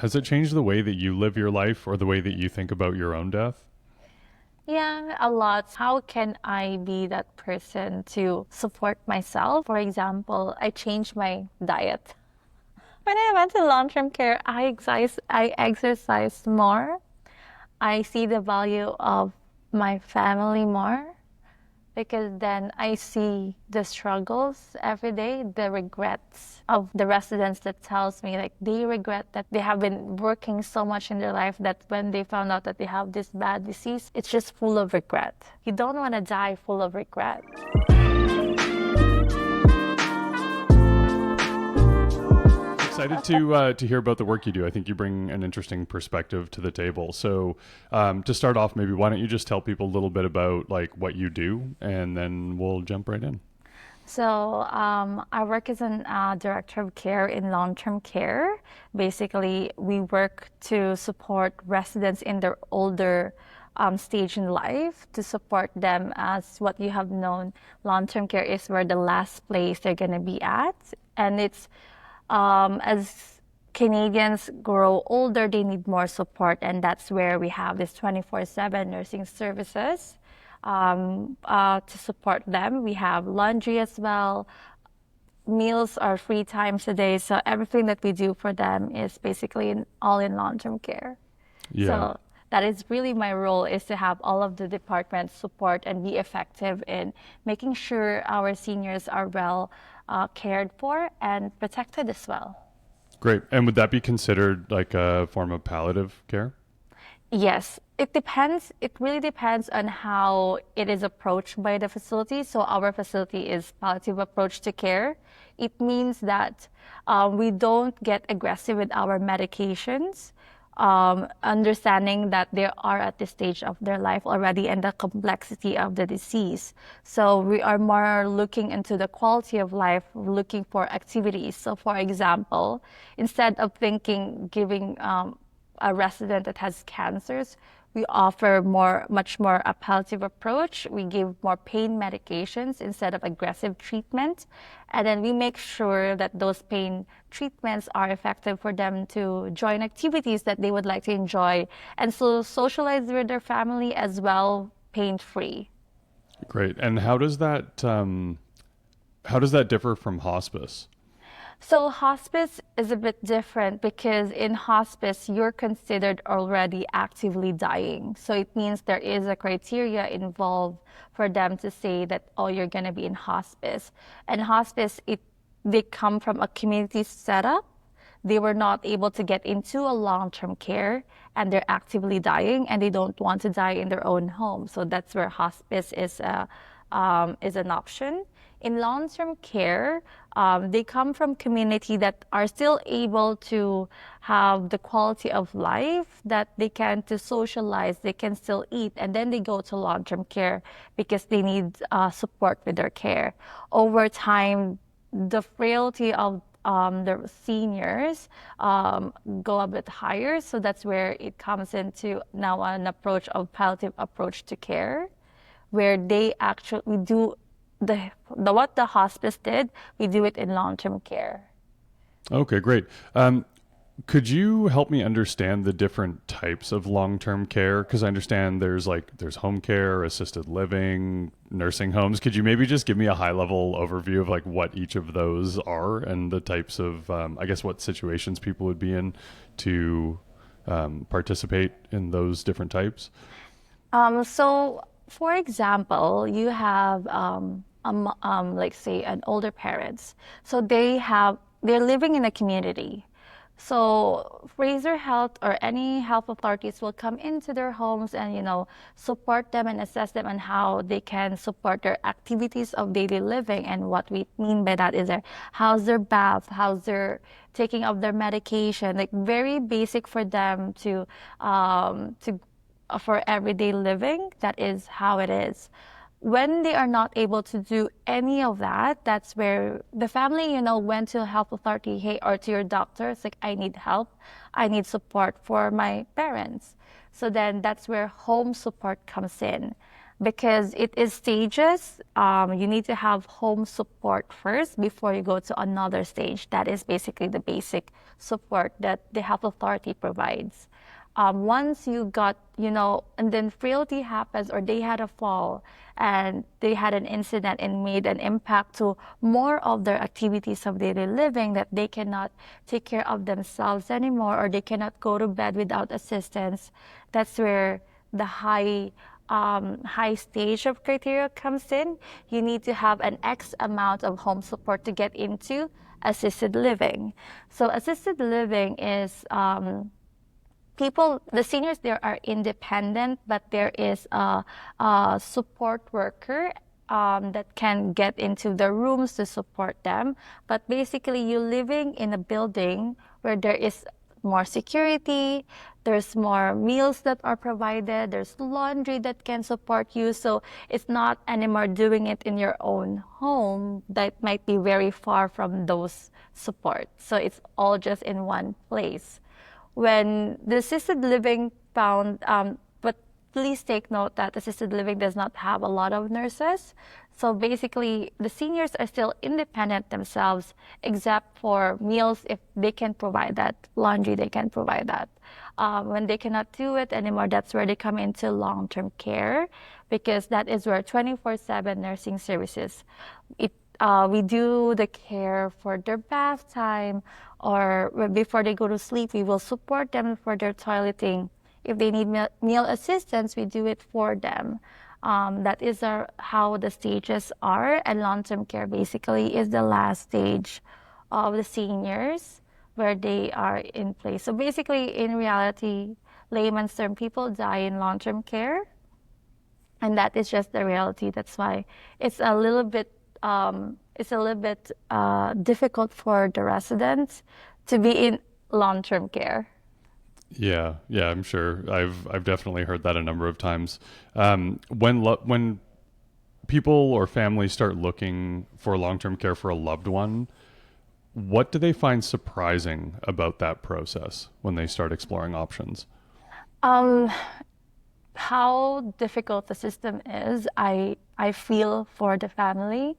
Has it changed the way that you live your life or the way that you think about your own death? Yeah, a lot. How can I be that person to support myself? For example, I changed my diet. When I went to long-term care, I exercise more. I see the value of my family more because then I see the struggles every day, the regrets of the residents that tells me like they regret that they have been working so much in their life that when they found out that they have this bad disease, it's just full of regret. You don't want to die full of regret. Excited to hear about the work you do. I think you bring an interesting perspective to the table. So, to start off, maybe why don't you just tell people a little bit about like what you do, and then we'll jump right in. I work as an director of care in long-term care. Basically, we work to support residents in their older stage in life to support them as what you have known. Long-term care is where the last place they're going to be at. And it's as Canadians grow older, they need more support. And that's where we have this 24/7 nursing services to support them. We have laundry as well. Meals are 3 times a day. So everything that we do for them is basically all in long-term care. Yeah. So that is really my role is to have all of the departments support and be effective in making sure our seniors are well cared for and protected as well. Great. And would that be considered like a form of palliative care? Yes, it depends. It really depends on how it is approached by the facility. So our facility is palliative approach to care. It means that we don't get aggressive with our medications, understanding that they are at the stage of their life already and the complexity of the disease. So we are more looking into the quality of life, looking for activities. So for example, instead of thinking giving a resident that has cancers, we offer much more a palliative approach. We give more pain medications instead of aggressive treatment. And then we make sure that those pain treatments are effective for them to join activities that they would like to enjoy and so socialize with their family as well, pain free. Great. And how does that differ from hospice? So hospice is a bit different because in hospice, you're considered already actively dying. So it means there is a criteria involved for them to say that, oh, you're going to be in hospice. And hospice, they come from a community setup. They were not able to get into a long-term care and they're actively dying and they don't want to die in their own home. So that's where hospice is an option. In long-term care, they come from community that are still able to have the quality of life that they can to socialize, they can still eat, and then they go to long-term care because they need support with their care. Over time, the frailty of the seniors go a bit higher, so that's where it comes into now an approach of palliative approach to care, where they actually do the what the hospice did, we do it in long-term care. Okay, great. Could you help me understand the different types of long-term care? Because I understand there's home care, assisted living, nursing homes. Could you maybe just give me a high-level overview of like what each of those are and the types of, I guess, what situations people would be in to participate in those different types? So, for example, you have like say an older parents. So they're living in a community. So Fraser Health or any health authorities will come into their homes and support them and assess them on how they can support their activities of daily living. And what we mean by that is how's their bath, how's their taking of their medication, like very basic for them to for everyday living. That is how it is. When they are not able to do any of that, that's where the family, went to a health authority, hey, or to your doctor. It's like, I need help. I need support for my parents. So then that's where home support comes in. because it is stages. You need to have home support first before you go to another stage. That is basically the basic support that the health authority provides. Once you got, and then frailty happens, or they had a fall and they had an incident and made an impact to more of their activities of daily living, that they cannot take care of themselves anymore, or they cannot go to bed without assistance. That's where the high stage of criteria comes in. You need to have an X amount of home support to get into assisted living. So assisted living is the seniors there are independent, but there is a support worker that can get into the rooms to support them. But basically, you're living in a building where there is more security, there's more meals that are provided, there's laundry that can support you. So it's not anymore doing it in your own home that might be very far from those supports. So it's all just in one place. When the assisted living found, but please take note that assisted living does not have a lot of nurses. So basically, the seniors are still independent themselves, except for meals. If they can provide that, laundry, they can provide that. When they cannot do it anymore, that's where they come into long-term care, because that is where 24/7 nursing services. We do the care for their bath time, or before they go to sleep, we will support them for their toileting. If they need meal assistance, we do it for them. That is how the stages are, and long-term care basically is the last stage of the seniors where they are in place. So basically, in reality, layman's term, people die in long-term care, and that is just the reality. That's why it's a little bit difficult for the residents to be in long-term care. Yeah, yeah, I'm sure. I've definitely heard that a number of times. When people or families start looking for long-term care for a loved one, what do they find surprising about that process when they start exploring options? Um, how difficult the system is, I feel for the family.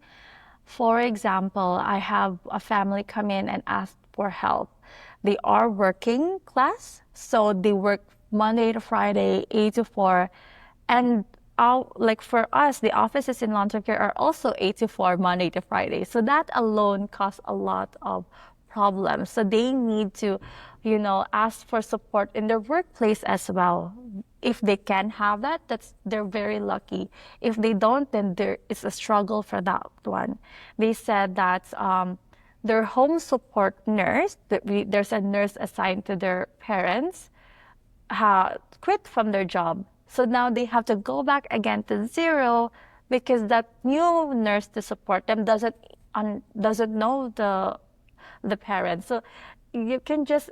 For example, I have a family come in and ask for help. They are working class, so they work Monday to Friday, 8 to 4. And like for us, the offices in long-term care are also 8 to 4, Monday to Friday. So that alone causes a lot of problems. So they need to, ask for support in their workplace as well. If they can have that, they're very lucky. If they don't, then there is a struggle for that one. They said that their home support nurse, there's a nurse assigned to their parents, quit from their job. So now they have to go back again to zero, because that new nurse to support them doesn't know the parents. So you can just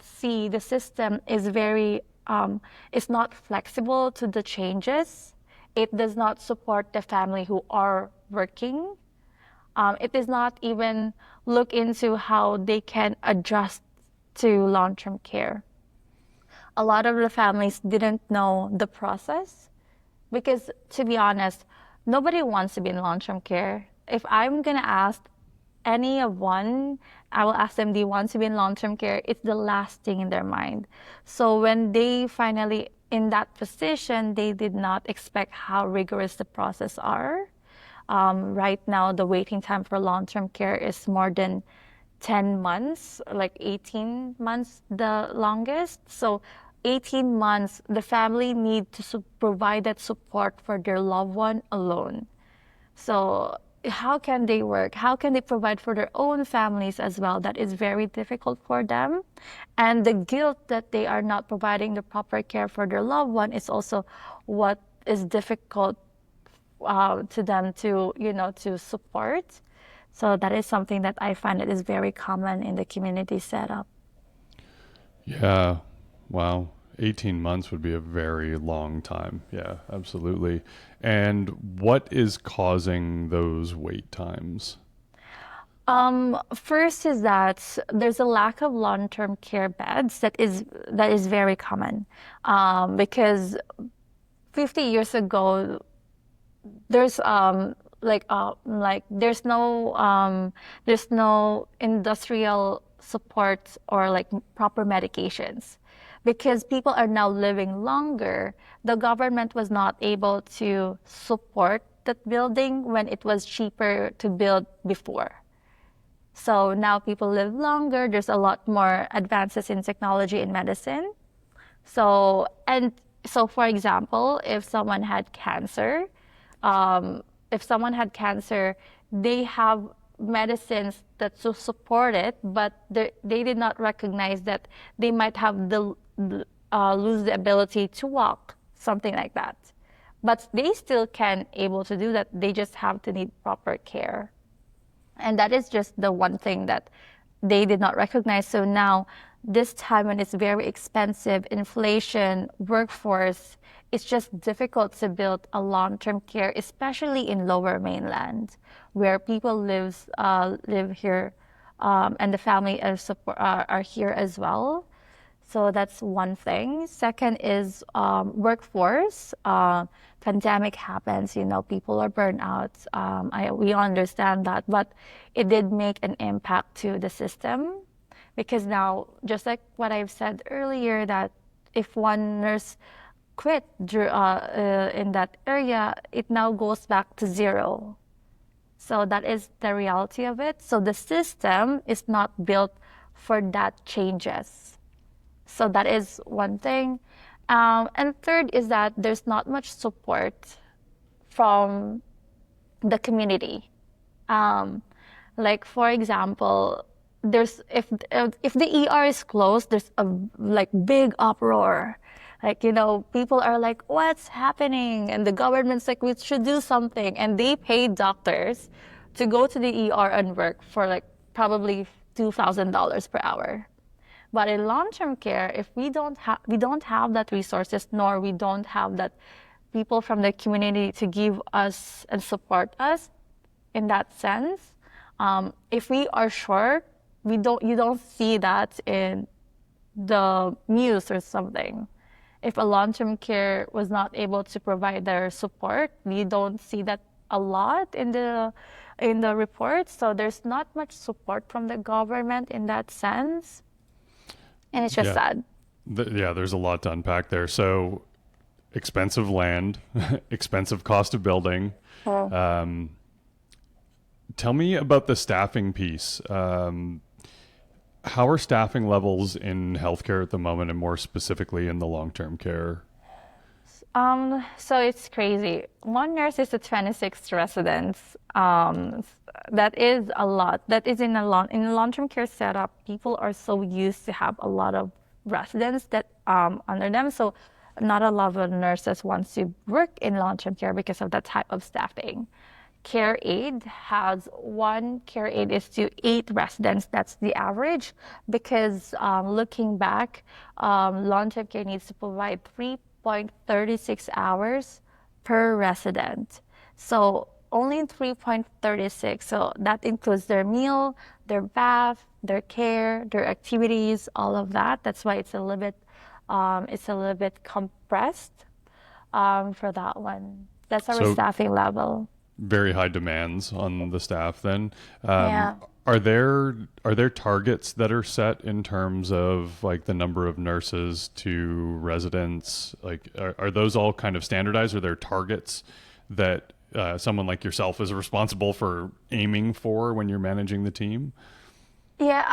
see the system is it's not flexible to the changes. It does not support the family who are working. It does not even look into how they can adjust to long-term care. A lot of the families didn't know the process, because, to be honest, nobody wants to be in long-term care. If I'm going to ask any of one, I will ask them, do you want to be in long-term care? It's the last thing in their mind. So when they finally in that position, they did not expect how rigorous the process are. Right now, the waiting time for long-term care is more than 10 months, like 18 months, the longest. So 18 months, the family need to provide that support for their loved one alone. So how can they work? How can they provide for their own families as well? That is very difficult for them. And the guilt that they are not providing the proper care for their loved one is also what is difficult to them to support. So that is something that I find that is very common in the community setup. Yeah. Wow. 18 months would be a very long time. Yeah, absolutely. And what is causing those wait times? First is that there's a lack of long-term care beds that is very common, because 50 years ago, there's there's no industrial support or like proper medications because people are now living longer. The government was not able to support that building when it was cheaper to build before. So now people live longer. There's a lot more advances in technology and medicine. So, and so for example, if someone had cancer, um, if someone had cancer, they have medicines that to support it, but they did not recognize that they might have lose the ability to walk, something like that. But they still can able to do that. They just have to need proper care. And that is just the one thing that they did not recognize. So now, this time when it's very expensive, inflation, workforce, it's just difficult to build a long-term care, especially in Lower Mainland, where people live here, and the family are here as well. So that's one thing. Second is workforce. Pandemic happens, people are burnt out. We understand that, but it did make an impact to the system because now, just like what I've said earlier, that if one nurse quit in that area, it now goes back to zero. So that is the reality of it. So the system is not built for that changes. So that is one thing. And third is that there's not much support from the community. Um, like for example, there's if the ER is closed, there's a like big uproar. Like, people are like, what's happening? And the government's like, we should do something. And they pay doctors to go to the ER and work for like probably $2,000 per hour. But in long-term care, if we don't have that resources, nor we don't have that people from the community to give us and support us in that sense, if we are short, you don't see that in the news or something. If a long-term care was not able to provide their support, you don't see that a lot in the reports. So there's not much support from the government in that sense. And it's just Yeah. sad. Yeah, there's a lot to unpack there. So expensive land, expensive cost of building. Oh. Um, Tell me about the staffing piece. How are staffing levels in healthcare at the moment, and more specifically in the long-term care? So it's crazy. One nurse is to 26 residents. That is a lot. That is in a long-term care setup. People are so used to have a lot of residents that under them. So not a lot of nurses wants to work in long-term care because of that type of staffing. Care aid has one care aid is to 8 residents. That's the average because looking back, long-term care needs to provide 3.36 hours per resident. So only 3.36. So that includes their meal, their bath, their care, their activities, all of that. That's why it's a little bit compressed for that one. That's our So staffing level. very high demands on the staff then. Yeah. Are there targets that are set in terms of like the number of nurses to residents? Like are those all kind of standardized? Are there targets that someone like yourself is responsible for aiming for when you're managing the team? Yeah,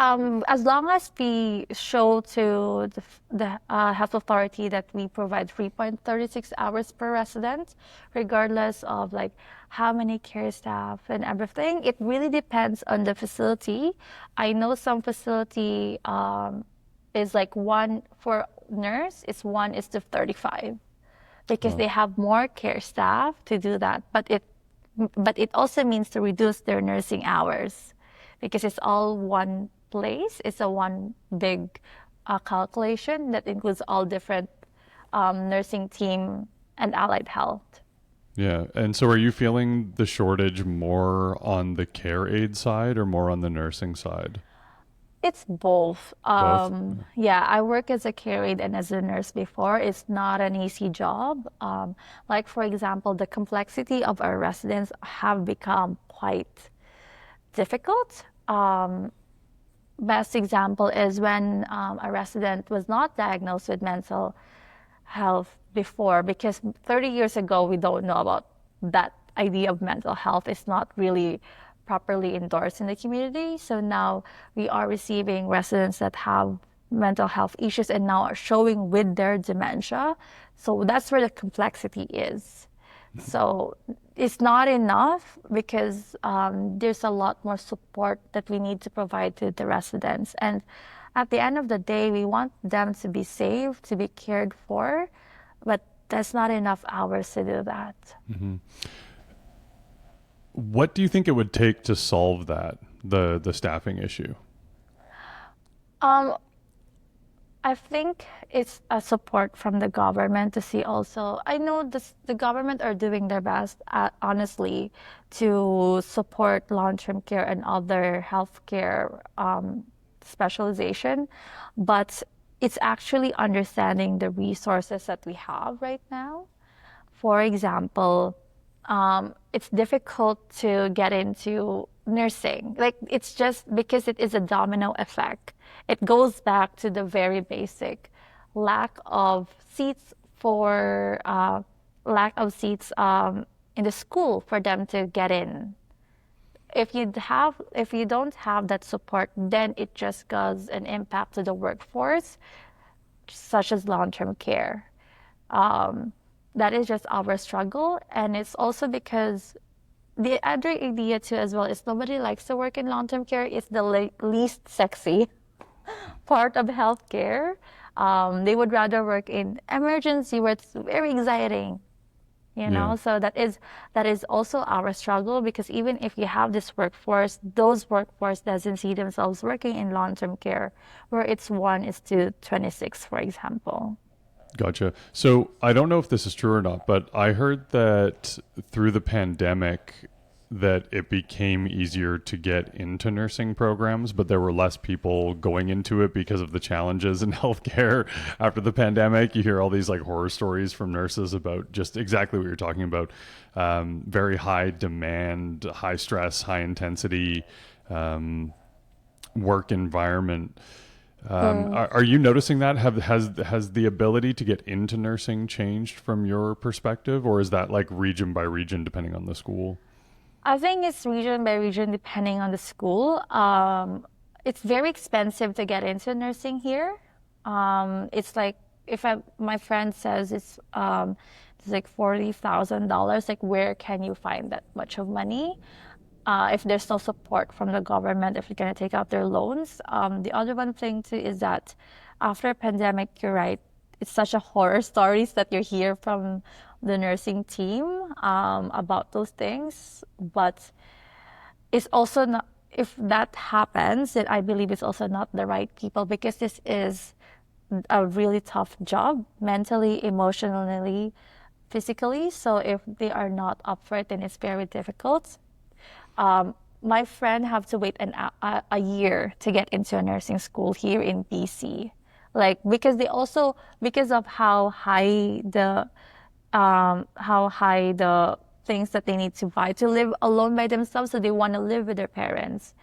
as long as we show to the health authority that we provide 3.36 hours per resident, regardless of like how many care staff and everything, it really depends on the facility. I know some facility is like one for nurse is 1:35 because Oh, they have more care staff to do that. But it also means to reduce their nursing hours because it's all one place. It's a one big calculation that includes all different nursing team and allied health. yeah. And so are you feeling the shortage more on the care aid side or more on the nursing side? It's both. Both? Yeah, I work as a care aide and as a nurse before. It's not an easy job. Like for example, the complexity of our residents have become quite difficult. Best example is when a resident was not diagnosed with mental health before, because 30 years ago we don't know about that idea of mental health. It's not really properly endorsed in the community. So now we are receiving residents that have mental health issues and now are showing with their dementia. So that's where the complexity is. So it's not enough because there's a lot more support that we need to provide to the residents. And at the end of the day, we want them to be safe, to be cared for, but there's not enough hours to do that. What do you think it would take to solve that, the staffing issue? Um, I think it's a support from the government to see also. I know the government are doing their best, honestly, to support long-term care and other healthcare specialization, but it's actually understanding the resources that we have right now. For example, it's difficult to get into nursing. Like it's just because it is a domino effect. It goes back to the very basic lack of seats for lack of seats in the school for them to get in. If you don't have that support, then it just causes an impact to the workforce, such as long-term care. Um, that is just our struggle, and it's also because the other idea too as well is nobody likes to work in long-term care. It's the least sexy part of healthcare. They would rather work in emergency where it's very exciting, you Yeah. know. So that is also our struggle because even if you have this workforce, those workforce doesn't see themselves working in long-term care where it's 1:26, for example. Gotcha. So I don't know if this is true or not, but I heard that through the pandemic that it became easier to get into nursing programs, but there were less people going into it because of the challenges in healthcare after the pandemic. You hear all these like horror stories from nurses about just exactly what you're talking about. Very high demand, high stress, high intensity work environment. Are you noticing that? Has the ability to get into nursing changed from your perspective, or is that like region by region depending on the school? I think it's region by region depending on the school. It's very expensive to get into nursing here. It's like my friend says it's like $40,000. Like where can you find that much of money? If there's no support from the government, if you're gonna take out their loans. The other one thing too is that after a pandemic, you're right. It's such a horror stories that you hear from the nursing team about those things. But it's also not, if that happens, then I believe it's also not the right people because this is a really tough job mentally, emotionally, physically. So if they are not up for it, then it's very difficult. My friend have to wait a year to get into a nursing school here in BC, like because of how high the things that they need to buy to live alone by themselves. So they want to live with their parents.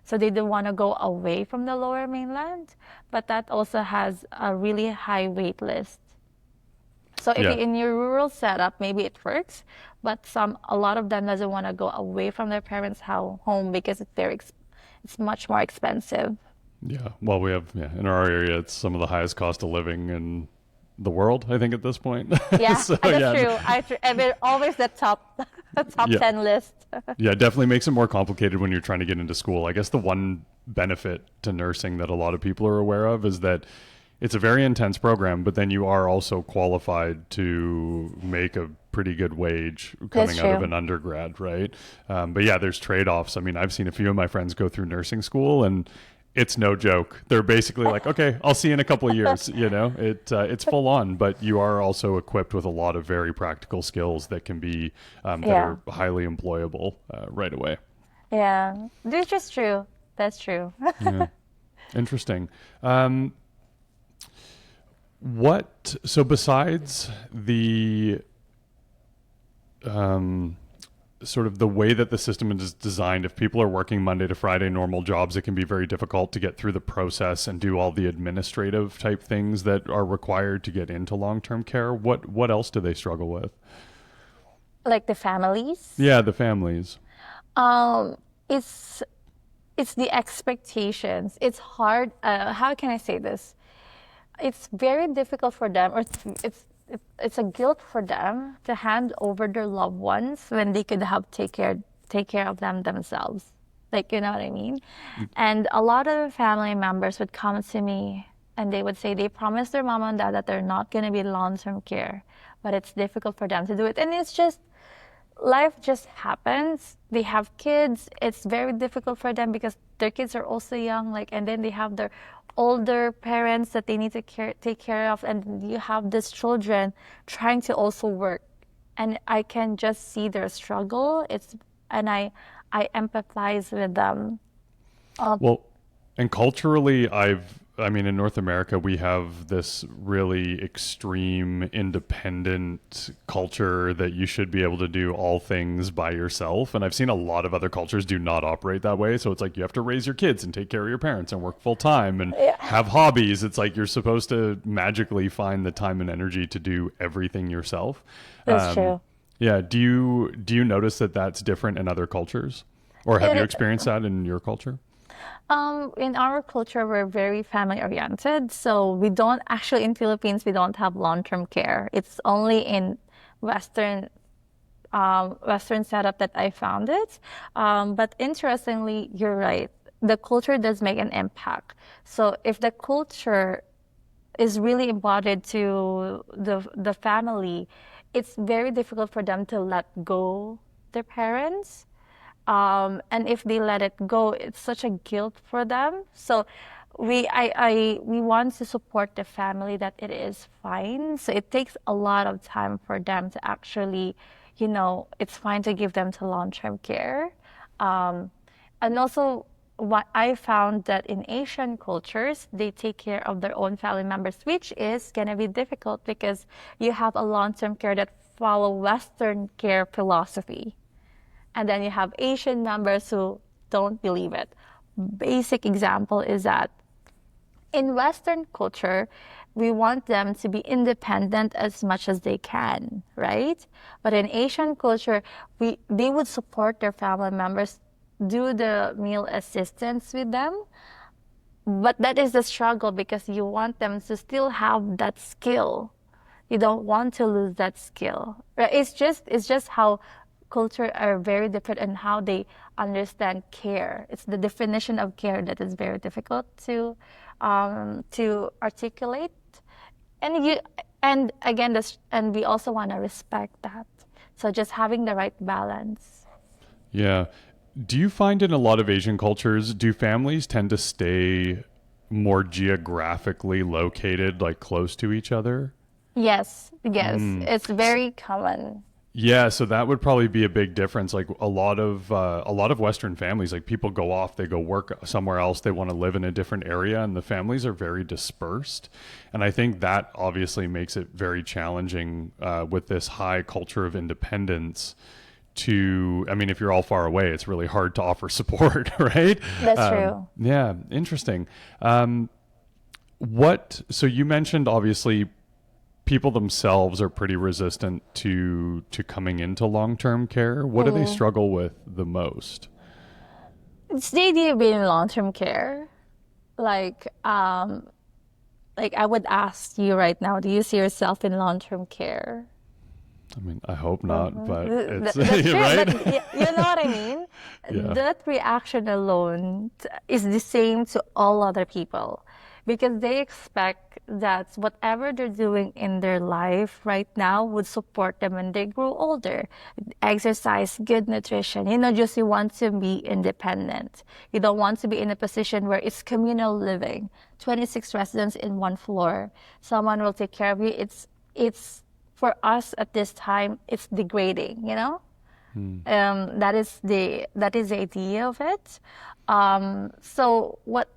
So they don't want to go away from the lower mainland, but that also has a really high wait list. So if Yeah. you're in your rural setup, maybe it works, but a lot of them doesn't want to go away from their parents' home because it's much more expensive. Yeah. Well, we have, yeah, in our area, it's some of the highest cost of living in the world, I think, at this point. Yeah, So, that's yeah. true. I mean, always the top top Yeah. 10 list. Yeah, it definitely makes it more complicated when you're trying to get into school. I guess the one benefit to nursing that a lot of people are aware of is that it's a very intense program, but then you are also qualified to make a pretty good wage That's coming out of true. an undergrad, right? But yeah, there's trade-offs. I mean, I've seen a few of my friends go through nursing school, and it's no joke. They're basically like, okay, I'll see you in a couple of years. You know, it's full on, but you are also equipped with a lot of very practical skills that can be that Yeah. are highly employable right away. Yeah. This is true. That's true. Yeah. Interesting. Um, so besides the um, sort of the way that the system is designed, if people are working Monday to Friday normal jobs, it can be very difficult to get through the process and do all the administrative type things that are required to get into long-term care. What else do they struggle with? Like the families. Yeah, the families. Um, it's it's the expectations. It's hard. How can I say this? It's very difficult for them, or it's a guilt for them to hand over their loved ones when they could have take care of them themselves. Like, you know what I mean? And a lot of family members would come to me and they would say they promised their mom and dad that they're not going to be long-term care, but it's difficult for them to do it. And it's just life just happens. They have kids. It's very difficult for them because their kids are also young, like, and then they have their older parents that they need to take care of, and you have these children trying to also work. And I can just see their struggle. And I empathize with them. Well, and culturally, I mean, in North America, we have this really extreme independent culture that you should be able to do all things by yourself. And I've seen a lot of other cultures do not operate that way. So it's like you have to raise your kids and take care of your parents and work full time and Yeah, have hobbies. It's like you're supposed to magically find the time and energy to do everything yourself. that's true. Yeah. Do you notice that that's different in other cultures? Or have you It, experienced that in your culture? in our culture, we're very family oriented. So we don't actually, in Philippines, we don't have long-term care. It's only in Western Western setup that I found it. But interestingly, you're right. The culture does make an impact. So if the culture is really embodied to the family, it's very difficult for them to let go their parents. And if they let it go, it's such a guilt for them. So we want to support the family that it is fine. So it takes a lot of time for them to actually, it's fine to give them to long-term care. Um, and also, what I found that in Asian cultures, they take care of their own family members, which is gonna be difficult because you have a long-term care that follow Western care philosophy. And then you have Asian members who don't believe it. Basic example is that in Western culture, we want them to be independent as much as they can, right? But in Asian culture, they would support their family members, do the meal assistance with them. But that is the struggle because you want them to still have that skill. You don't want to lose that skill. Right? It's just how culture are very different and how they understand care. It's the definition of care that is very difficult to articulate. And you and again this and we also want to respect that. So just having the right balance. Yeah. Do you find in a lot of Asian cultures, do families tend to stay more geographically located, like close to each other? Yes, yes, it's S- very common. Yeah, so that would probably be a big difference. Like a lot of Western families, like people go off, they go work somewhere else, they want to live in a different area, and the families are very dispersed. And I think that obviously makes it very challenging with this high culture of independence. I mean, if you're all far away, it's really hard to offer support, right? That's true. Yeah, interesting. So you mentioned obviously people themselves are pretty resistant to coming into long-term care. What do they struggle with the most? It's the idea of being in long-term care. Like, I would ask you right now, do you see yourself in long-term care? I mean, I hope not, but it's That's true, but right. you know what I mean? Yeah. That reaction alone is the same to all other people because they expect that whatever they're doing in their life right now would support them when they grow older. Exercise, good nutrition. Just you want to be independent. You don't want to be in a position where it's communal living, 26 residents in one floor. Someone will take care of you. It's for us at this time, it's degrading. That is the idea of it. So what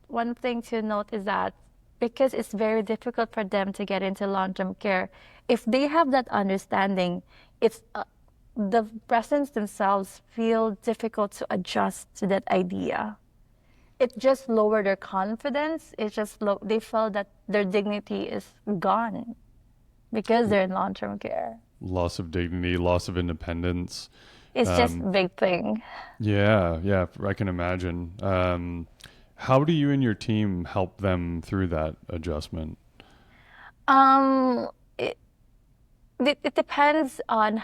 one thing to note is that because it's very difficult for them to get into long-term care, if they have that understanding, it's the residents themselves feel difficult to adjust to that idea. It just lowered their confidence. It just they felt that their dignity is gone because they're in long-term care. Loss of dignity, loss of independence. It's just Um, a big thing. yeah, yeah, I can imagine. How do you and your team help them through that adjustment? Um, it, it depends on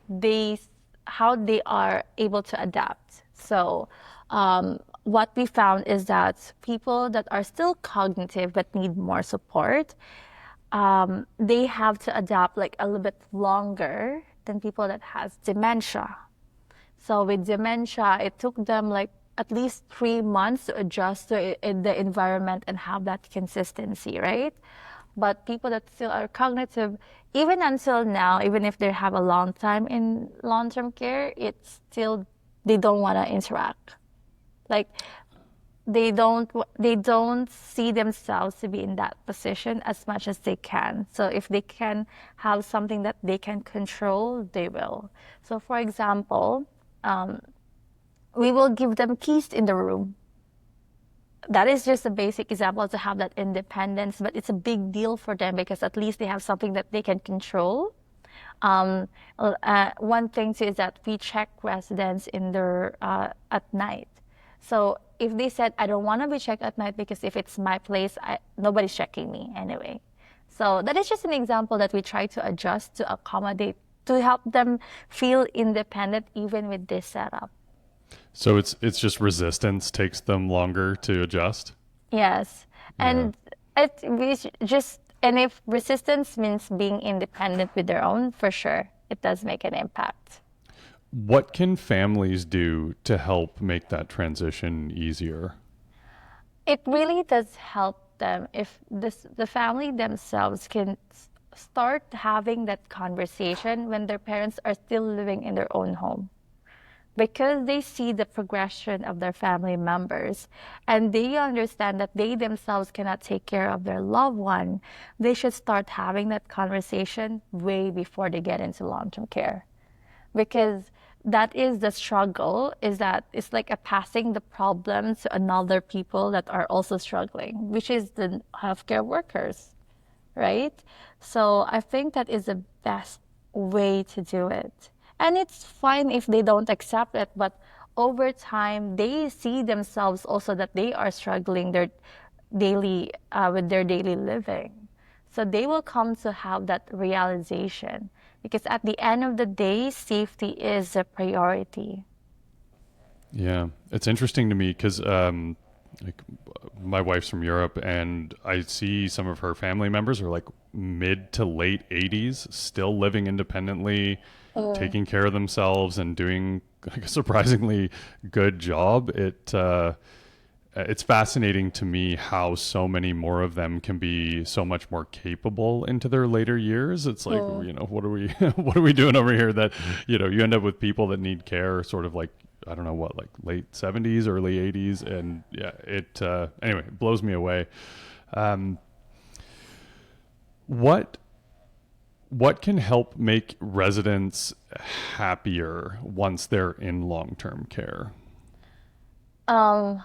they how they are able to adapt. So, what we found is that people that are still cognitive but need more support, they have to adapt like a little bit longer than people that has dementia. So with dementia, it took them like at least 3 months to adjust to the environment and have that consistency, right? But people that still are cognitive, even until now, even if they have a long time in long-term care, it's still they don't want to interact. Like they don't see themselves to be in that position as much as they can. So if they can have something that they can control, they will. So for example, um, we will give them keys in the room. That is just a basic example to have that independence, but it's a big deal for them because at least they have something that they can control. Um, One thing too is that we check residents in their at night. So if they said, I don't want to be checked at night because if it's my place, nobody's checking me anyway. So that is just an example that we try to adjust to accommodate, to help them feel independent even with this setup. So it's just resistance takes them longer to adjust. Yes. Yeah. And and if resistance means being independent with their own, for sure, it does make an impact. What can families do to help make that transition easier? It really does help them if the family themselves can start having that conversation when their parents are still living in their own home, because they see the progression of their family members and they understand that they themselves cannot take care of their loved one. They should start having that conversation way before they get into long-term care, because that is the struggle, is that it's like a passing the problem to another people that are also struggling, which is the healthcare workers, right? So I think that is the best way to do it. And it's fine if they don't accept it, but over time, they see themselves also that they are struggling with their daily living. So they will come to have that realization because at the end of the day, safety is a priority. Yeah, it's interesting to me because like my wife's from Europe, and I see some of her family members are like mid to late 80s, still living independently, taking care of themselves, and doing like a surprisingly good job. It's fascinating to me how so many more of them can be so much more capable into their later years. It's like, you know, what are we what are we doing over here that, you know, you end up with people that need care sort of like, I don't know what, like late 70s, early 80s, and yeah, anyway, it blows me away. Um what what can help make residents happier once they're in long-term care? Um,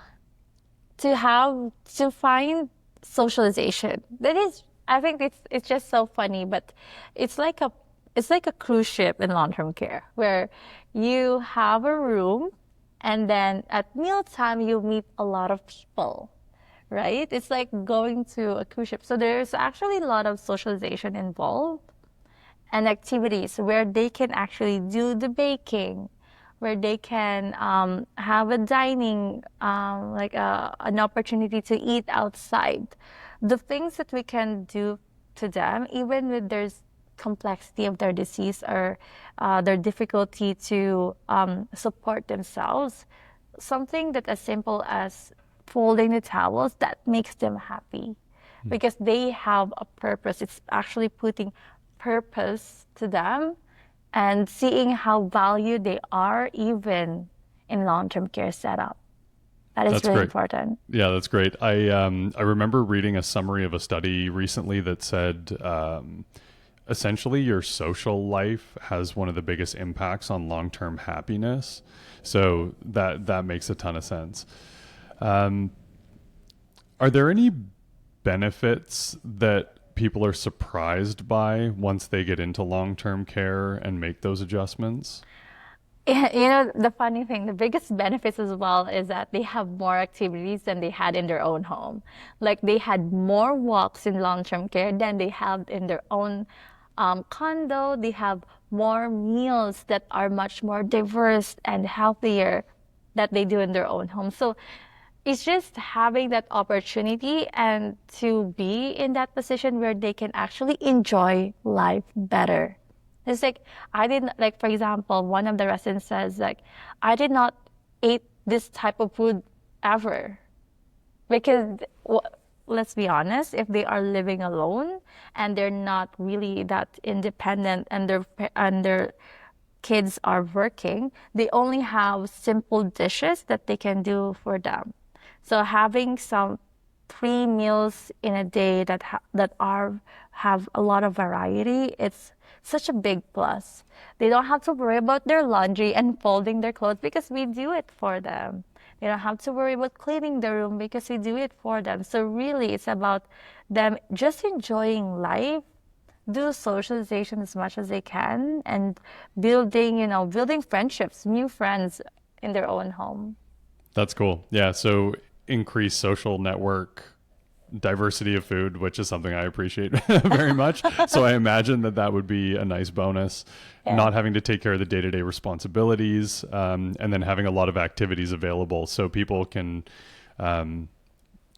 to find socialization. That is, I think it's just so funny, but it's like a it's like a cruise ship in long-term care where you have a room and then at mealtime you meet a lot of people, right? It's like going to a cruise ship. So there's actually a lot of socialization involved and activities where they can actually do the baking, where they can have a dining, an opportunity to eat outside. The things that we can do to them, even with their complexity of their disease or their difficulty to support themselves, something that as simple as folding the towels, that makes them happy because they have a purpose. It's actually putting purpose to them and seeing how valued they are even in long-term care setup. That is That's really great. important. Yeah, that's great. I remember reading a summary of a study recently that said essentially your social life has one of the biggest impacts on long-term happiness. So that makes a ton of sense. Um, are there any benefits that people are surprised by once they get into long-term care and make those adjustments? Yeah, the funny thing, the biggest benefits as well is that they have more activities than they had in their own home. Like they had more walks in long-term care than they have in their own condo. They have more meals that are much more diverse and healthier that they do in their own home. So it's just having that opportunity and to be in that position where they can actually enjoy life better. It's like I didn't like, for example, one of the residents says like, I did not eat this type of food ever because let's be honest, if they are living alone and they're not really that independent and their kids are working, they only have simple dishes that they can do for them. So having some three meals in a day that are have a lot of variety, it's such a big plus. They don't have to worry about their laundry and folding their clothes because we do it for them. They don't have to worry about cleaning the room because we do it for them. So really, it's about them just enjoying life, do socialization as much as they can, and building friendships, new friends in their own home. That's cool. Yeah. So increase social network, diversity of food, which is something I appreciate very much. So I imagine that would be a nice bonus. Yeah. Not having to take care of the day to day responsibilities, and then having a lot of activities available so people can um,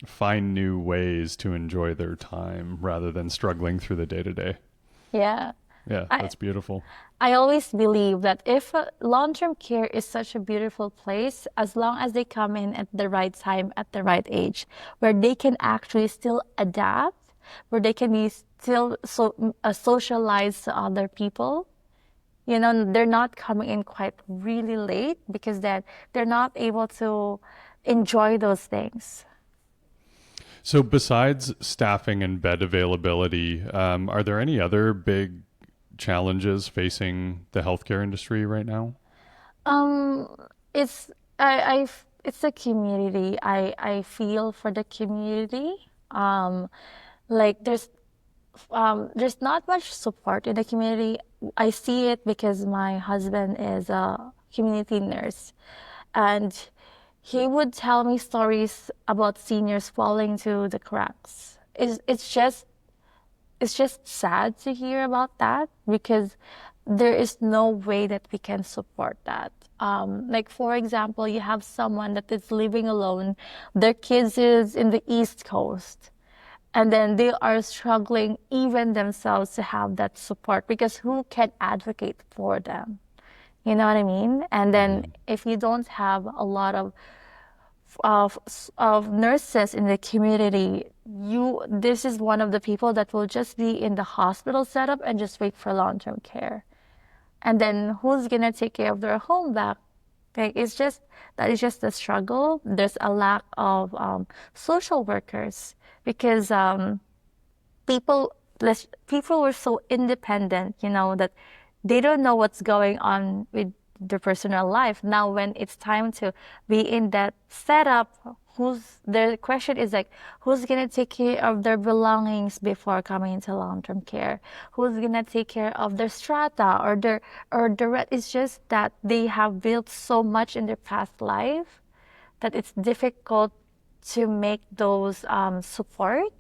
find new ways to enjoy their time rather than struggling through the day to day. Yeah. Yeah, I that's beautiful. I always believe that if long-term care is such a beautiful place, as long as they come in at the right time, at the right age, where they can actually still adapt, where they can be still socialized to other people. They're not coming in quite really late because then they're not able to enjoy those things. So, besides staffing and bed availability, are there any other big challenges facing the healthcare industry right now? Um, it's it's the community. I feel for the community. Um, like there's not much support in the community. I see it because my husband is a community nurse, and he would tell me stories about seniors falling through the cracks. It's just sad to hear about that because there is no way that we can support that. Like for example, you have someone that is living alone, their kids is in the East Coast, and then they are struggling even themselves to have that support because who can advocate for them? You know what I mean? And then Hmm. if you don't have a lot of nurses in the community, this is one of the people that will just be in the hospital setup and just wait for long-term care. And then who's gonna take care of their home back? Like that is just a struggle. There's a lack of social workers because people people were so independent, that they don't know what's going on with their personal life. Now when it's time to be in that setup, the question is like, who's gonna take care of their belongings before coming into long-term care? Who's gonna take care of their strata it's just that they have built so much in their past life that it's difficult to make those support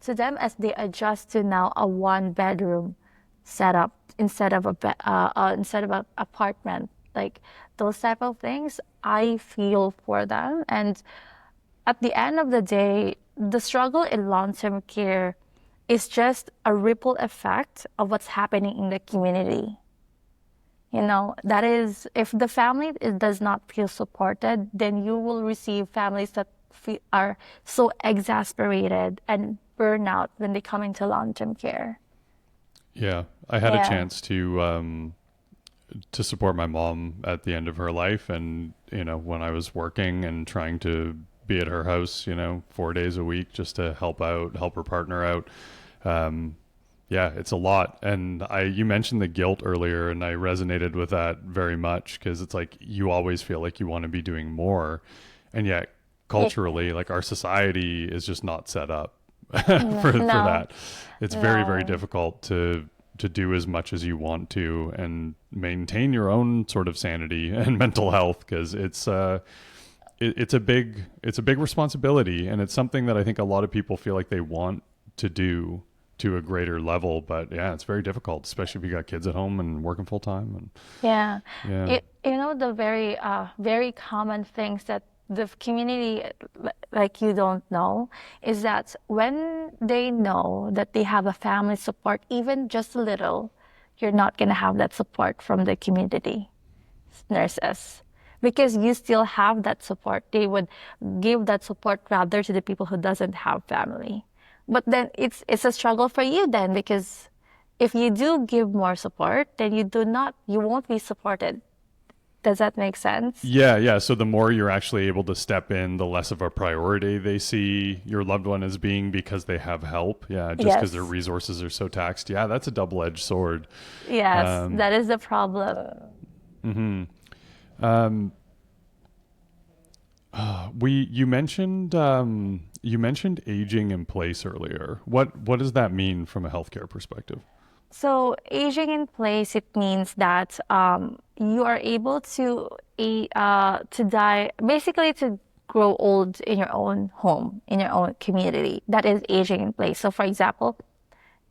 to them as they adjust to now a one bedroom setup instead of an apartment. Like those type of things, I feel for them. And at the end of the day, the struggle in long-term care is just a ripple effect of what's happening in the community. That is, if the family does not feel supported, then you will receive families that are so exasperated and burn out when they come into long-term care. Yeah, I had a Yeah. chance to to support my mom at the end of her life. And, when I was working and trying to be at her house, 4 days a week just to help out, help her partner out. Um, yeah, it's a lot. And you mentioned the guilt earlier, and I resonated with that very much because it's like you always feel like you want to be doing more. And yet, Yeah. culturally, like our society is just not set up No, for no, that. It's very, very no. difficult to do as much as you want to and maintain your own sort of sanity and mental health because it's a big responsibility, and it's something that I think a lot of people feel like they want to do to a greater level, but yeah, it's very difficult, especially if you got kids at home and working full time. And Yeah. yeah. The very common things that the community, like you don't know, is that when they know that they have a family support, even just a little, you're not going to have that support from the community nurses because you still have that support. They would give that support rather to the people who doesn't have family. But then it's a struggle for you then because if you do give more support, then you won't be supported. Does that make sense? Yeah, yeah. So the more you're actually able to step in, the less of a priority they see your loved one as being because they have help. Yeah, just because their Yes. resources are so taxed. Yeah, that's a double-edged sword. Yes, Um, that is the problem. mhm. Um, we you mentioned aging in place earlier. What does that mean from a healthcare perspective? So aging in place, it means that you are able to die, basically to grow old in your own home, in your own community. That is aging in place. So for example,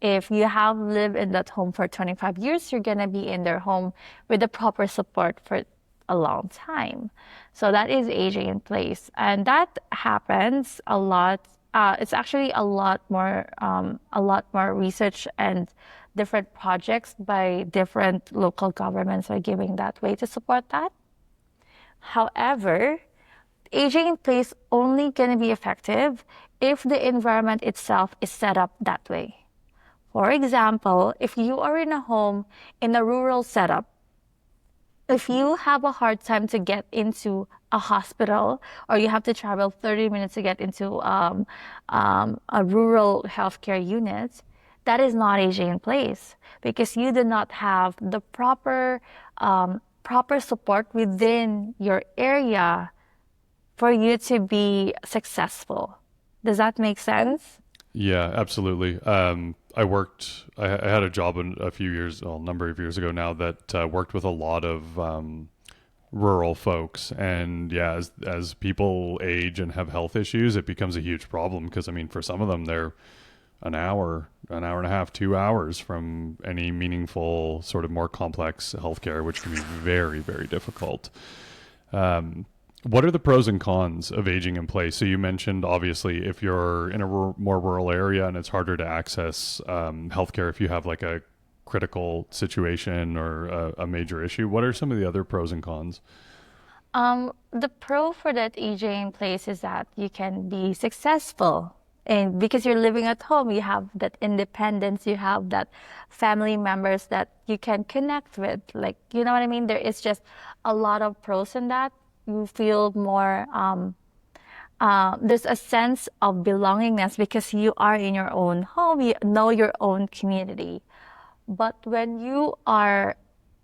if you have lived in that home for 25 years, you're gonna be in their home with the proper support for a long time. So that is aging in place, and that happens a lot. It's actually a lot more research and different projects by different local governments are giving that way to support that. However, aging in place only gonna be effective if the environment itself is set up that way. For example, if you are in a home in a rural setup, if you have a hard time to get into a hospital or you have to travel 30 minutes to get into a rural healthcare unit, that is not aging in place because you do not have the proper support within your area for you to be successful. Does that make sense? Yeah, absolutely. I had a job a few years, well, a number of years ago now that worked with a lot of rural folks. And yeah, as people age and have health issues, it becomes a huge problem because, I mean, for some of them, they're an hour and a half, 2 hours from any meaningful, sort of more complex healthcare, which can be very, very difficult. Um, what are the pros and cons of aging in place? So you mentioned obviously if you're in a more rural area and it's harder to access healthcare if you have like a critical situation or a major issue. What are some of the other pros and cons? The pro for that aging in place is that you can be successful. And because you're living at home, you have that independence, you have that family members that you can connect with. Like, you know what I mean? There is just a lot of pros in that. You feel more, there's a sense of belongingness because you are in your own home, you know your own community. But when you are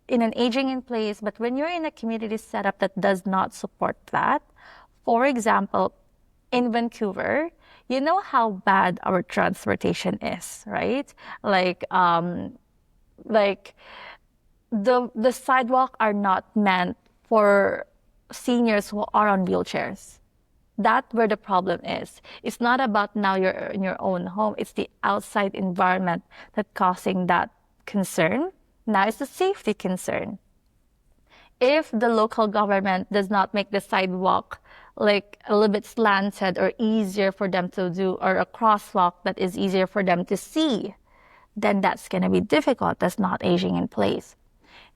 in an aging in place, but when you're in a community setup that does not support that, for example, in Vancouver, you know how bad our transportation is, right? Like, like the sidewalk are not meant for seniors who are on wheelchairs. That's where the problem is. It's not about now you're in your own home. It's the outside environment that causing that concern. Now it's the safety concern. If the local government does not make the sidewalk like a little bit slanted or easier for them to do, or a crosswalk that is easier for them to see, then that's going to be difficult. That's not aging in place.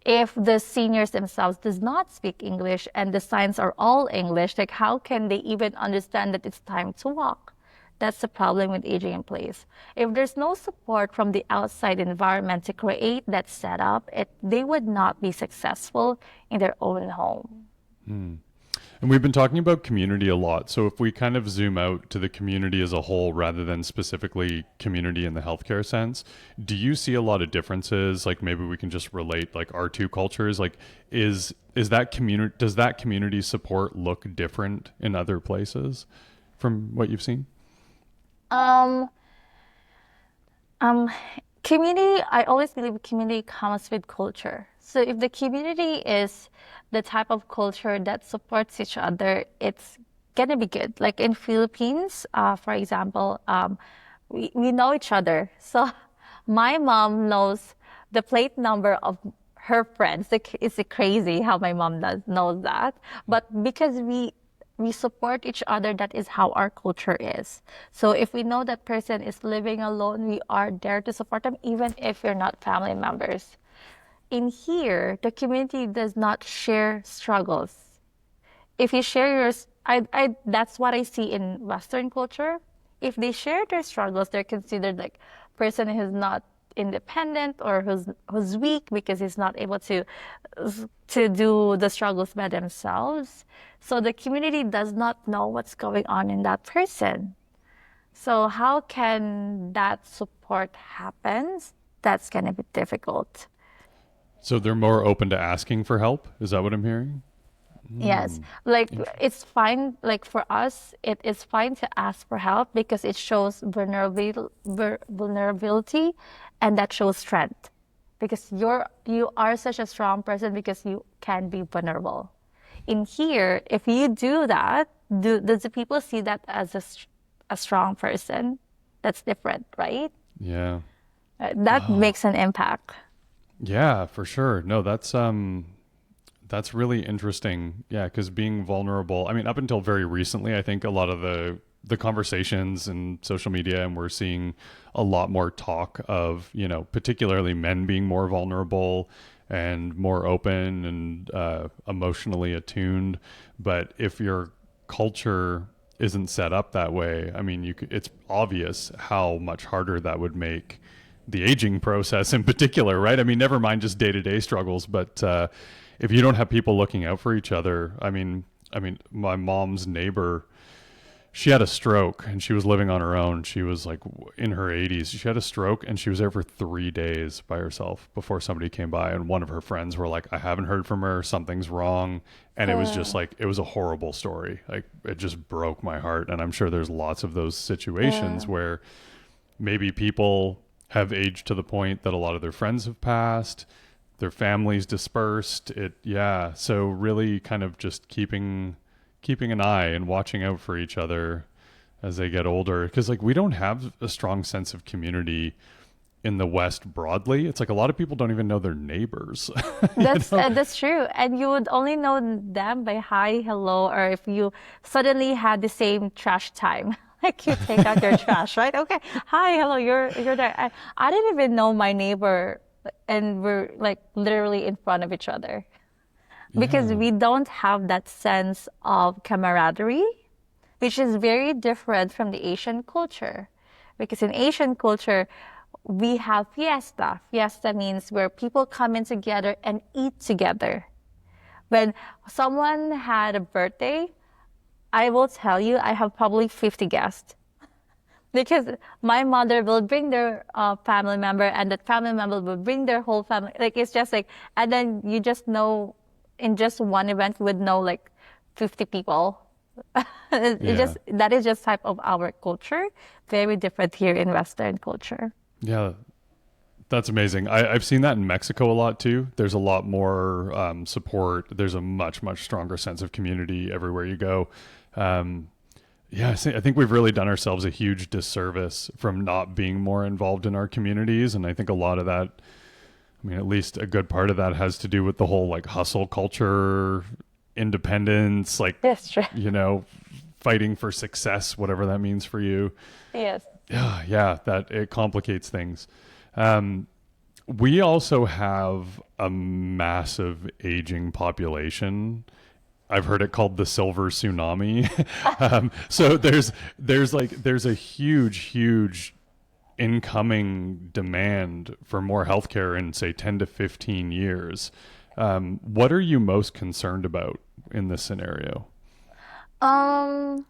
If the seniors themselves does not speak English and the signs are all English, like how can they even understand that it's time to walk? That's the problem with aging in place. If there's no support from the outside environment to create that setup, they would not be successful in their own home. And we've been talking about community a lot. So if we kind of zoom out to the community as a whole rather than specifically community in the healthcare sense, do you see a lot of differences? Like maybe we can just relate like our two cultures. Like is that community does that community support look different in other places from what you've seen? Um, Um, Community, I always believe community comes with culture. So if the community is the type of culture that supports each other, it's gonna be good. Like in Philippines, for example, we know each other. So my mom knows the plate number of her friends. It's crazy how my mom knows that. But because we support each other, that is how our culture is. So if we know that person is living alone, we are there to support them, even if we're not family members. In here, the community does not share struggles. If you share yours, that's what I see in Western culture. If they share their struggles, they're considered like person who's not independent or who's weak because he's not able to do the struggles by themselves. So the community does not know what's going on in that person. So how can that support happen? That's gonna be difficult. So they're more open to asking for help. Is that what I'm hearing? Yes, like it's fine. Like for us, it is fine to ask for help because it shows vulnerability, and that shows strength. Because you are such a strong person because you can be vulnerable. In here, if you do that, does the people see that as a strong person? That's different, right? Yeah. That makes an impact. Yeah, for sure. No, that's really interesting. Yeah, because being vulnerable. I mean, up until very recently, I think a lot of the conversations and social media, and we're seeing a lot more talk of particularly men being more vulnerable and more open and emotionally attuned. But if your culture isn't set up that way, I mean, it's obvious how much harder that would make the aging process in particular, right? I mean, never mind just day to day struggles, but if you don't have people looking out for each other, I mean, my mom's neighbor, she had a stroke and she was living on her own. She was like in her 80s. She had a stroke and she was there for 3 days by herself before somebody came by. And one of her friends were like, I haven't heard from her. Something's wrong. And it was just like, it was a horrible story. Like, it just broke my heart. And I'm sure there's lots of those situations where maybe people have aged to the point that a lot of their friends have passed, their families dispersed. Yeah. So really kind of just keeping an eye and watching out for each other as they get older. Because like we don't have a strong sense of community in the West broadly. It's like a lot of people don't even know their neighbors. That's true, and you would only know them by hi, hello, or if you suddenly had the same trash time. Like you take out your trash, right? Okay, hi, hello, you're there. I didn't even know my neighbor, and we're like literally in front of each other because Yeah. we don't have that sense of camaraderie, which is very different from the Asian culture. Because in Asian culture, we have fiesta. Fiesta means where people come in together and eat together. When someone had a birthday, I will tell you, I have probably 50 guests. Because my mother will bring their family member, and that family member will bring their whole family. Like it's just like, and then you just know, in just one event, you would know like 50 people. It Yeah. just that is just type of our culture, very different here in Western culture. Yeah. That's amazing. I've seen that in Mexico a lot too. There's a lot more support. There's a much stronger sense of community everywhere you go. Um, yeah, I think we've really done ourselves a huge disservice from not being more involved in our communities. And I think a lot of that, I mean, at least a good part of that has to do with the whole like hustle culture, independence, like, That's true. you know, fighting for success, whatever that means for you. Yes. Yeah, that it complicates things. Um, we also have a massive aging population. I've heard it called the silver tsunami. So there's a huge incoming demand for more healthcare in say 10 to 15 years. What are you most concerned about in this scenario? Um,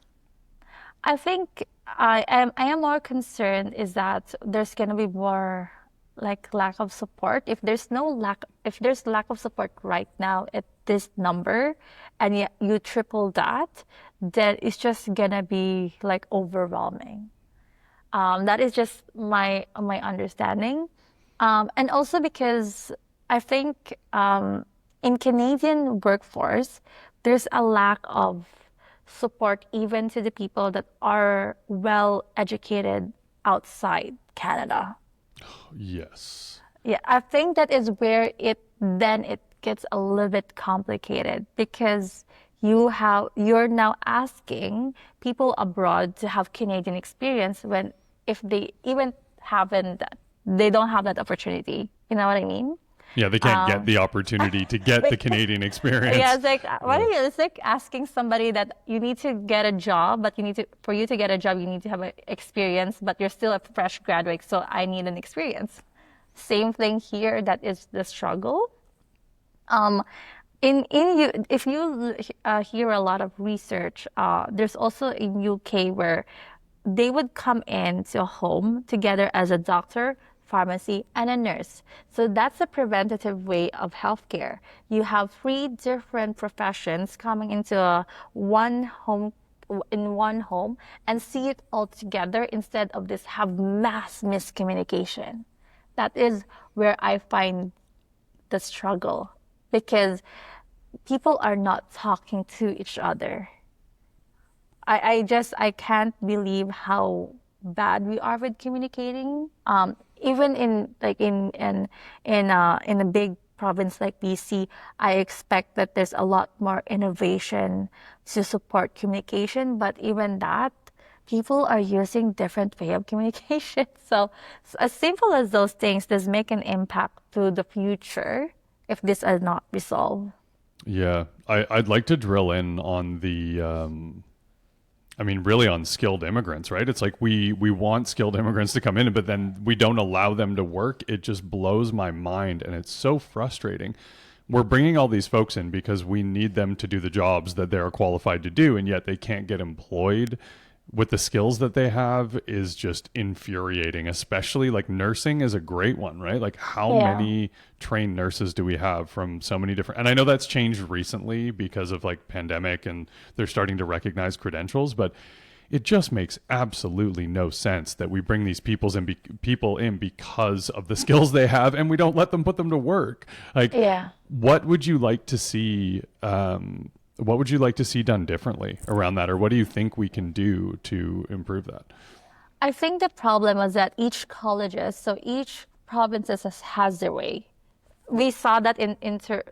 I think I am more concerned is that there's gonna be more like lack of support. If there's lack of support right now at this number and you triple that, then it's just gonna be like overwhelming. That is just my understanding. And also because I think in Canadian workforce, there's a lack of support even to the people that are well educated outside Canada. Yes. Yeah, I think that is where it gets a little bit complicated because you're now asking people abroad to have Canadian experience when if they even haven't they don't have that opportunity. You know what I mean? Yeah, they can't get Um, the opportunity to get the Canadian yeah, experience. it's like what Yeah. are you? It's like asking somebody that you need to get a job, but for you to get a job, you need to have an experience, but you're still a fresh graduate, so I need an experience. Same thing here. That is the struggle. Um, in you, if you hear a lot of research, there's also in UK where they would come into a home together as a doctor, pharmacy, and a nurse. So that's a preventative way of healthcare. You have three different professions coming into one home in one home and see it all together instead of this have mass miscommunication. That is where I find the struggle because people are not talking to each other. I can't believe how bad we are with communicating. Even in a big province like BC, I expect that there's a lot more innovation to support communication, but even that, people are using different way of communication. So as simple as those things does make an impact to the future if these are not resolved. Yeah, I'd like to drill in on I mean, really on skilled immigrants, right? It's like we want skilled immigrants to come in, but then we don't allow them to work. It just blows my mind, and it's so frustrating. We're bringing all these folks in because we need them to do the jobs that they're qualified to do, and yet they can't get employed with the skills that they have is just infuriating, especially like nursing is a great one, right? Like how Yeah. many trained nurses do we have from so many different, and I know that's changed recently because of like pandemic and they're starting to recognize credentials, but it just makes absolutely no sense that we bring these people in because of the skills they have and we don't let them put them to work. Like Yeah. what would you like to see what would you like to see done differently around that, or what do you think we can do to improve that? I think the problem was that each provinces has their way. We saw that in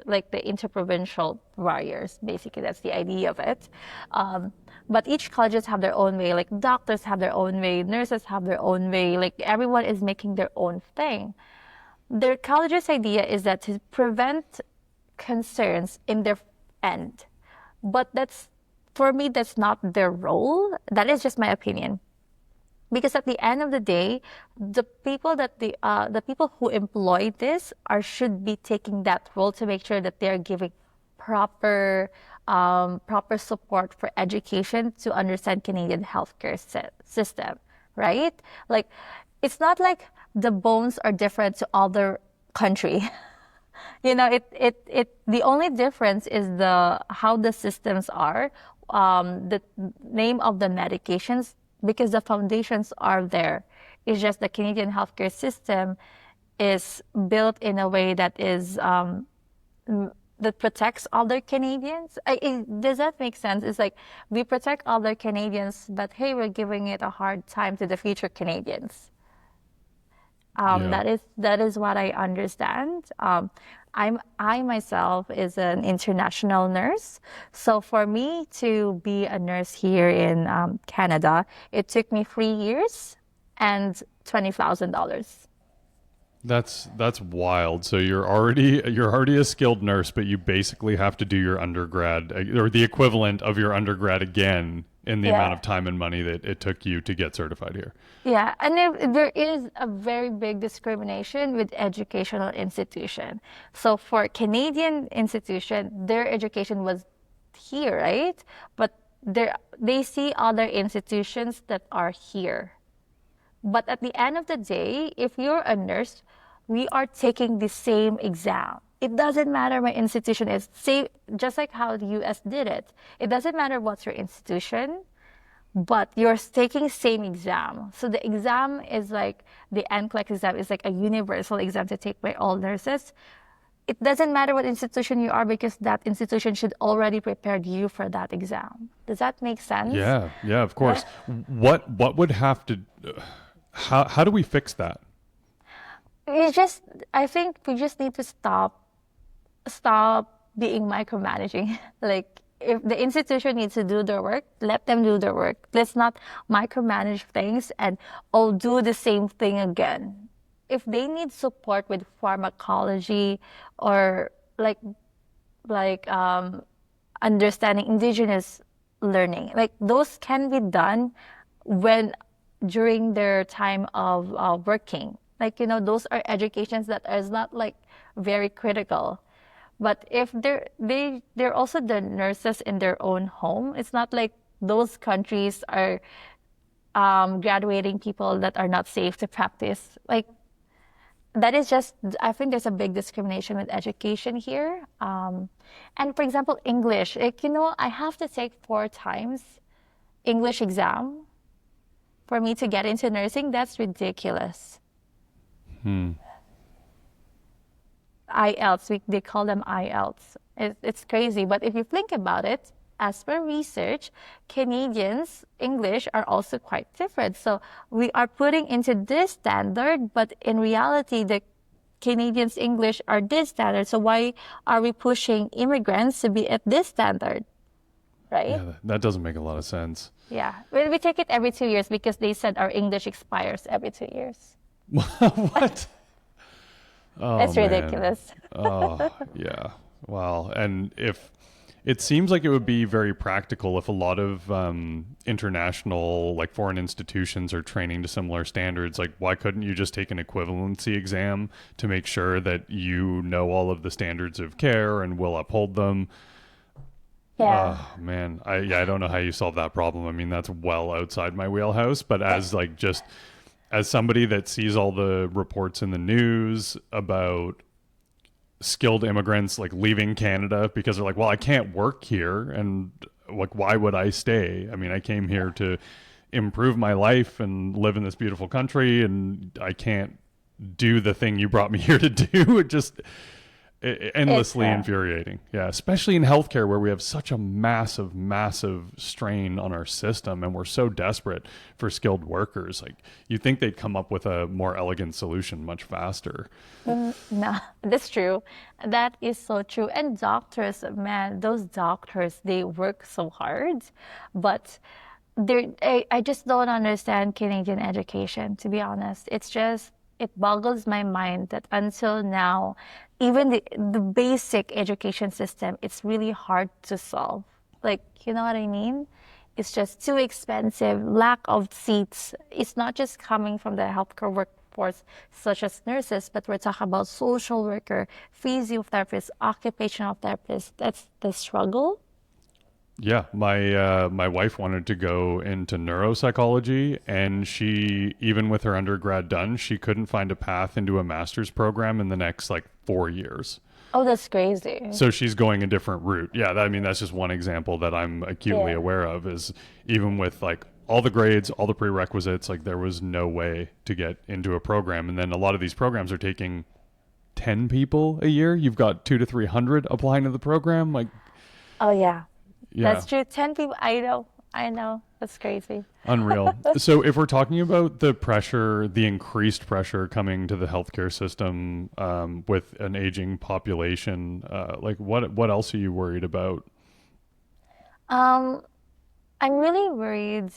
like the interprovincial barriers. Basically, that's the idea of it. But each colleges have their own way. Like doctors have their own way, nurses have their own way. Like everyone is making their own thing. Their college's idea is that to prevent concerns in their end. But that's for me, that's not their role. That is just my opinion. Because at the end of the day, the people who employ this are should be taking that role to make sure that they're giving proper proper support for education to understand Canadian healthcare system, right? Like, it's not like the bones are different to other country. The only difference is the how the systems are, the name of the medications, because the foundations are there. It's just the Canadian healthcare system is built in a way that is that protects other Canadians. Does that make sense? It's like we protect other Canadians, but hey, we're giving it a hard time to the future Canadians. Yeah. That is what I understand. I myself is an international nurse, so for me to be a nurse here in Canada, it took me 3 years and $20,000. That's wild. So you're already a skilled nurse, but you basically have to do your undergrad or the equivalent of your undergrad again in the amount Yeah. of time and money that it took you to get certified here. Yeah, and there is a very big discrimination with educational institution. So for Canadian institution, their education was here, right? But they see other institutions that are here. But at the end of the day, if you're a nurse, we are taking the same exam. It doesn't matter my institution is. Say, just like how the US did it. It doesn't matter what's your institution, but you're taking same exam. So the exam is like the NCLEX exam is like a universal exam to take by all nurses. It doesn't matter what institution you are because that institution should already prepared you for that exam. Does that make sense? Yeah, yeah, of course. What would have to how do we fix that? You just, I think we just need to stop being micromanaging. Like, if the institution needs to do their work, let them do their work. Let's not micromanage things and all do the same thing again. If they need support with pharmacology or like understanding indigenous learning, like those can be done when during their time of working. Like, those are educations that is not like very critical. But if they're also the nurses in their own home, it's not like those countries are graduating people that are not safe to practice. Like, that is just, I think there's a big discrimination with education here. And for example, English, like, I have to take 4 times English exam for me to get into nursing. That's ridiculous. Hmm. IELTS, they call them IELTS. It's crazy. But if you think about it, as per research, Canadians' English are also quite different. So we are putting into this standard, but in reality, the Canadians' English are this standard. So why are we pushing immigrants to be at this standard, right? Yeah, that doesn't make a lot of sense. Yeah. We take it every 2 years because they said our English expires every 2 years. What? Oh It's man. ridiculous. Oh, yeah. Wow. And if it seems like it would be very practical if a lot of international, like foreign institutions, are training to similar standards. Like, why couldn't you just take an equivalency exam to make sure that you know all of the standards of care and will uphold them? Yeah. Oh man, I don't know how you solve that problem. I mean, that's well outside my wheelhouse. But as like just as somebody that sees all the reports in the news about skilled immigrants like leaving Canada because they're like, well, I can't work here, and like, why would I stay? I mean, I came here to improve my life and live in this beautiful country, and I can't do the thing you brought me here to do. It just It's endlessly infuriating. Yeah, especially in healthcare where we have such a massive, massive strain on our system and we're so desperate for skilled workers. Like, you think they'd come up with a more elegant solution much faster. no, that's true. That is so true. And doctors, man, those doctors, they work so hard, but I just don't understand Canadian education, to be honest. It boggles my mind that until now, even the basic education system, it's really hard to solve. Like, you know what I mean? It's just too expensive, lack of seats. It's not just coming from the healthcare workforce, such as nurses, but we're talking about social worker, physiotherapists, occupational therapists. That's the struggle. Yeah, my wife wanted to go into neuropsychology, and she, even with her undergrad done, she couldn't find a path into a master's program in the next like 4 years. Oh, that's crazy. So she's going a different route. Yeah, I mean, that's just one example that I'm acutely Yeah. aware of. Is even with like all the grades, all the prerequisites, like there was no way to get into a program, and then a lot of these programs are taking 10 people a year. You've got 2 to 300 applying to the program. Like, Oh, yeah. yeah. That's true. 10 people. I know. I know. That's crazy. Unreal. So, if we're talking about the pressure, the increased pressure coming to the healthcare system with an aging population, like what else are you worried about? Um, I'm really worried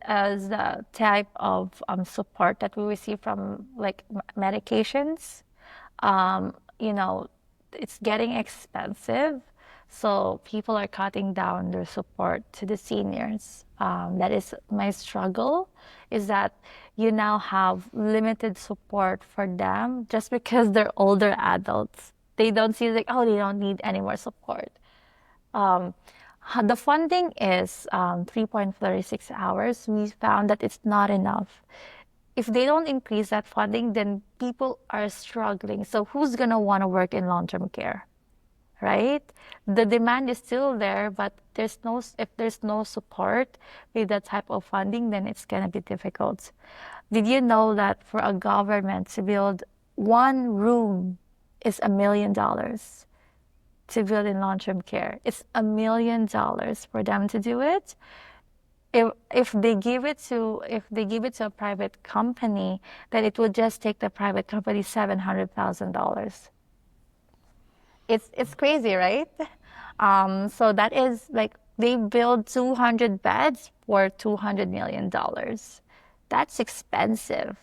as the type of support that we receive from like medications, you know, it's getting expensive. So people are cutting down their support to the seniors. That is my struggle, is that you now have limited support for them just because they're older adults. They don't see like, oh, they don't need any more support. Um, the funding is 3.36 hours. We found that it's not enough. If they don't increase that funding, then people are struggling. So who's gonna want to work in long-term care, right? The demand is still there, but if there's no support with that type of funding, then it's gonna be difficult. Did you know that for a government to build one room is $1 million to build in long-term care? It's $1 million for them to do it. If they give it to a private company, then it would just take the private company $700,000. It's crazy, right? So that is like they build 200 beds for $200 million. That's expensive.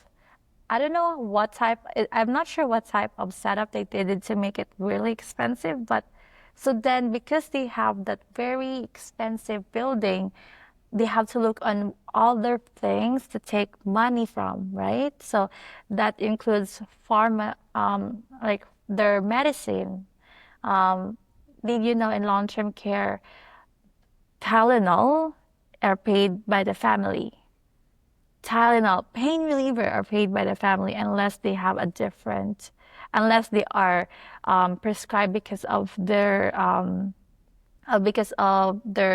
I don't know what type, I'm not sure what type of setup they did to make it really expensive, but so then because they have that very expensive building, they have to look on other things to take money from, right? So that includes pharma, like their medicine. Um, did you know in long-term care, Tylenol are paid by the family? Tylenol, pain reliever are paid by the family unless they are prescribed because of their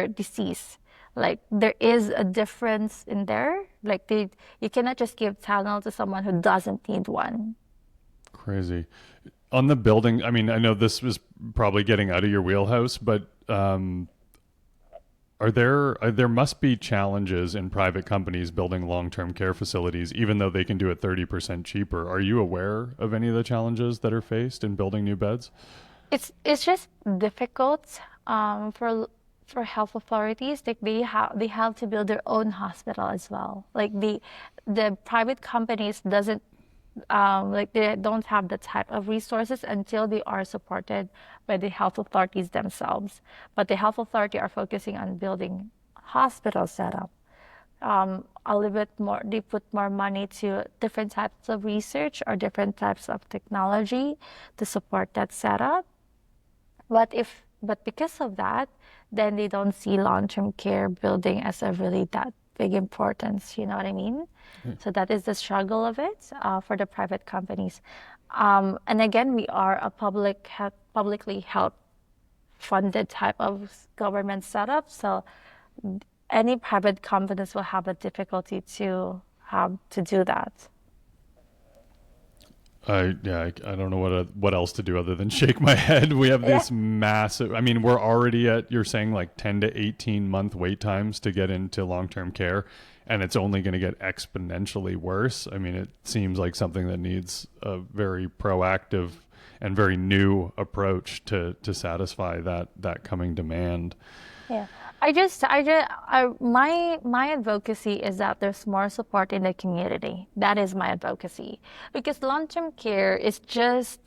disease. Like there is a difference in there. Like you cannot just give Tylenol to someone who doesn't need one. Crazy. On the building, I mean, I know this was probably getting out of your wheelhouse, but there must be challenges in private companies building long-term care facilities, even though they can do it 30% cheaper. Are you aware of any of the challenges that are faced in building new beds? It's just difficult for health authorities. Like they have to build their own hospital as well. Like the private companies doesn't like they don't have the type of resources until they are supported by the health authorities themselves. But the health authority are focusing on building hospital setup. A little bit more, they put more money to different types of research or different types of technology to support that setup. But because of that, then they don't see long-term care building as a really that big importance. You know what I mean? So that is the struggle of it for the private companies. And again, we are a publicly held funded type of government setup. So any private companies will have a difficulty to have to do that. I don't know what else to do other than shake my head. We have Yeah. this massive. I mean, we're already at, you're saying, like 10 to 18 month wait times to get into long-term care, and it's only going to get exponentially worse. I mean, it seems like something that needs a very proactive and very new approach to satisfy that coming demand. Yeah. My advocacy is that there's more support in the community. That is my advocacy, because long-term care is just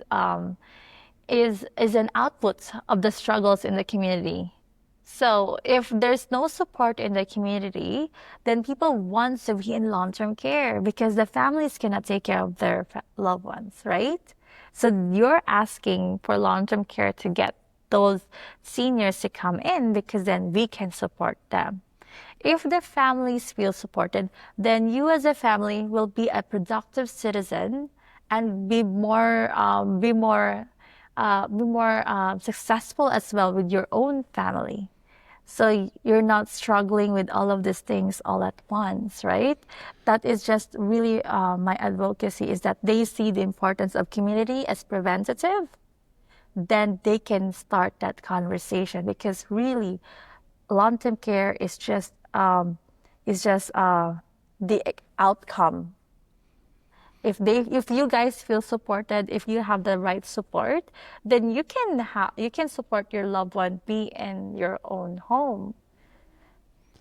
is an output of the struggles in the community. So if there's no support in the community, then people want to be in long-term care because the families cannot take care of their loved ones, right? So you're asking for long-term care to get those seniors to come in because then we can support them. If the families feel supported, then you as a family will be a productive citizen and be more successful as well with your own family. So you're not struggling with all of these things all at once, right? That is just really my advocacy, is that they see the importance of community as preventative, then they can start that conversation, because really long-term care is just the outcome. If you guys feel supported, if you have the right support, then you can support your loved one be in your own home.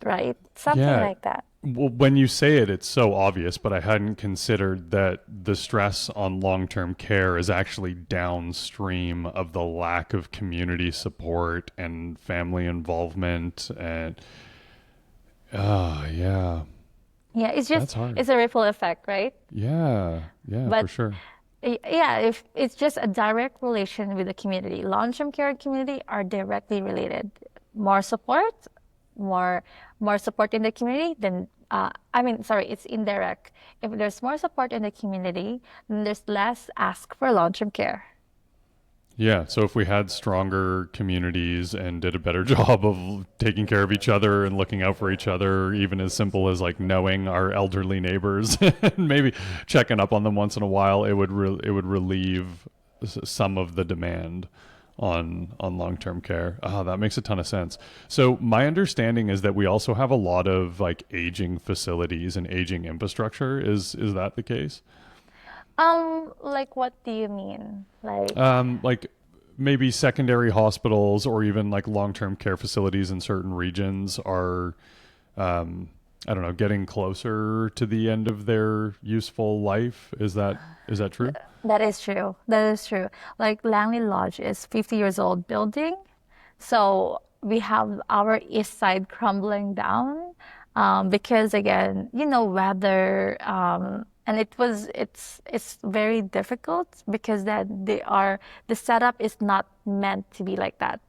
right? Something Yeah. like that. Well, when you say it, it's so obvious, but I hadn't considered that the stress on long term care is actually downstream of the lack of community support and family involvement. And, yeah, Yeah, it's just, that's hard. it's a ripple effect, right? Yeah. Yeah, for But sure. yeah, if it's just a direct relation with the community, long-term care and community are directly related. More support, more more support in the community, then I mean, sorry, it's indirect. If there's more support in the community, then there's less ask for long-term care. Yeah. So if we had stronger communities and did a better job of taking care of each other and looking out for each other, even as simple as like knowing our elderly neighbors and maybe checking up on them once in a while, it would relieve some of the demand on long term care. Ah, that makes a ton of sense. So my understanding is that we also have a lot of like aging facilities and aging infrastructure. Is that the case? Like what do you mean? Like maybe secondary hospitals or even like long-term care facilities in certain regions are, I don't know, getting closer to the end of their useful life. Is that true? That is true. That is true. Like Langley Lodge is 50 years old building. So we have our east side crumbling down because again, weather and it's very difficult because that the setup is not meant to be like that.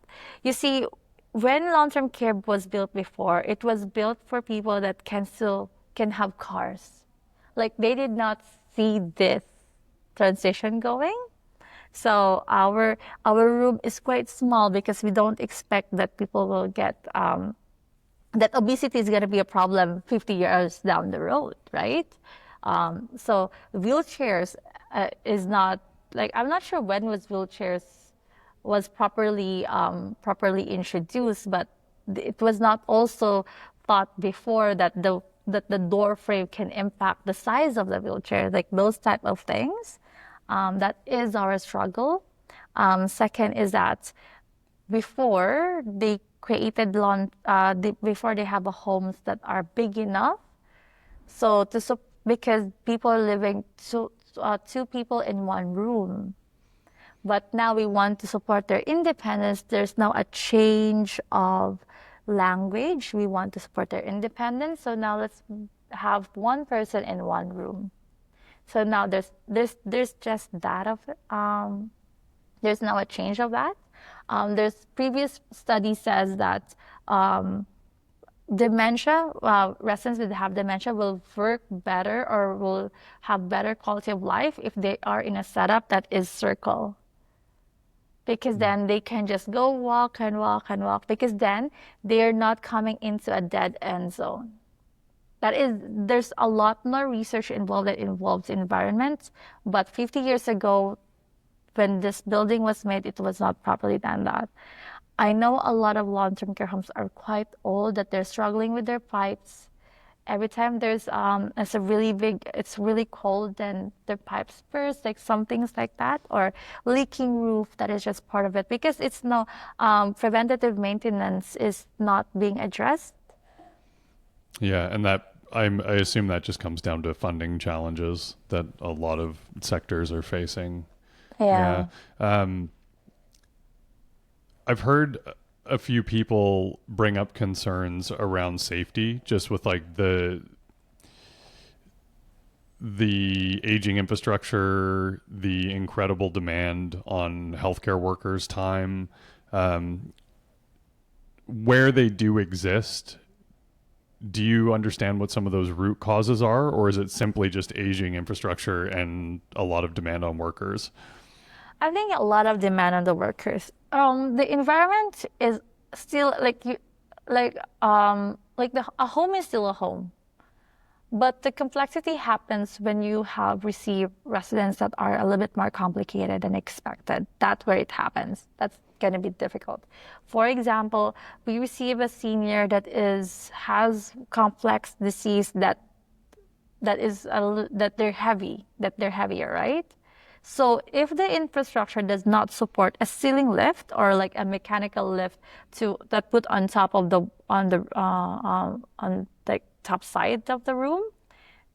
You see, when long-term care was built before, it was built for people that can have cars. Like they did not see this transition going. So our room is quite small because we don't expect that people will get that obesity is going to be a problem 50 years down the road, right? So wheelchairs is not like I'm not sure when was wheelchairs was properly introduced, but it was not also thought before that the door frame can impact the size of the wheelchair, like those type of things. That is our struggle. Second is that before they created before they have a homes that are big enough, so because people are living two people in one room. But now we want to support their independence. There's now a change of language. We want to support their independence. So now let's have one person in one room. So now there's just that of it. There's now a change of that. There's previous study says that dementia, residents that have dementia will work better or will have better quality of life if they are in a setup that is circle. Because then they can just go walk and walk and walk because then they're not coming into a dead end zone. There's a lot more research involved that involves environment, but 50 years ago, when this building was made, it was not properly done that. I know a lot of long-term care homes are quite old, that they're struggling with their pipes. Every time it's really cold, then their pipes burst, like some things like that, or leaking roof, that is just part of it because it's no preventative maintenance is not being addressed. Yeah, and I assume that just comes down to funding challenges that a lot of sectors are facing. Yeah. Yeah. I've heard a few people bring up concerns around safety just with like the aging infrastructure, the incredible demand on healthcare workers' time, where they do exist. Do you understand what some of those root causes are, or is it simply just aging infrastructure and a lot of demand on workers? I think a lot of demand on the workers. The environment is still a home is still a home, but the complexity happens when you have received residents that are a little bit more complicated than expected. That's where it happens. That's going to be difficult. For example, we receive a senior that has complex disease that they're heavier, right? So if the infrastructure does not support a ceiling lift or like a mechanical lift to that put on top of the on the top side of the room,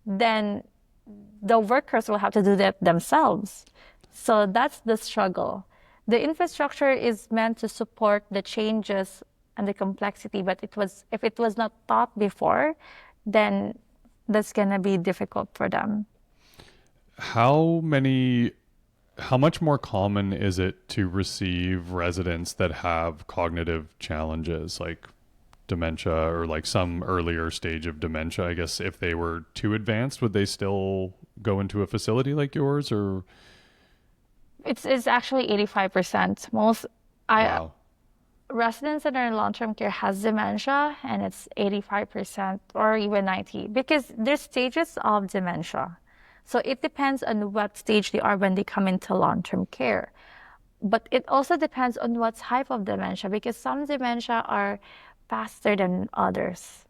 then the workers will have to do that themselves. So that's the struggle. The infrastructure is meant to support the changes and the complexity, but if it was not thought before, then that's gonna be difficult for them. How many how much more common is it to receive residents that have cognitive challenges like dementia or like some earlier stage of dementia? I guess if they were too advanced, would they still go into a facility like yours or It's actually 85%. Most I wow. residents that are in long-term care has dementia, and it's 85% or even 90 because there's stages of dementia. So it depends on what stage they are when they come into long-term care. But it also depends on what type of dementia because some dementia are faster than others.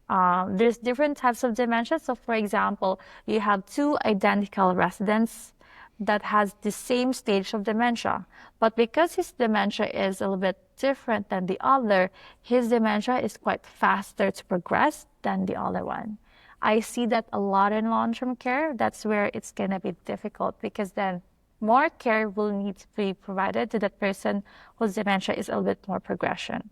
There's different types of dementia. So, for example, you have two identical residents that has the same stage of dementia, but because his dementia is a little bit different than the other, his dementia is quite faster to progress than the other one. I see that a lot in long-term care. That's where it's gonna be difficult because then more care will need to be provided to that person whose dementia is a little bit more progression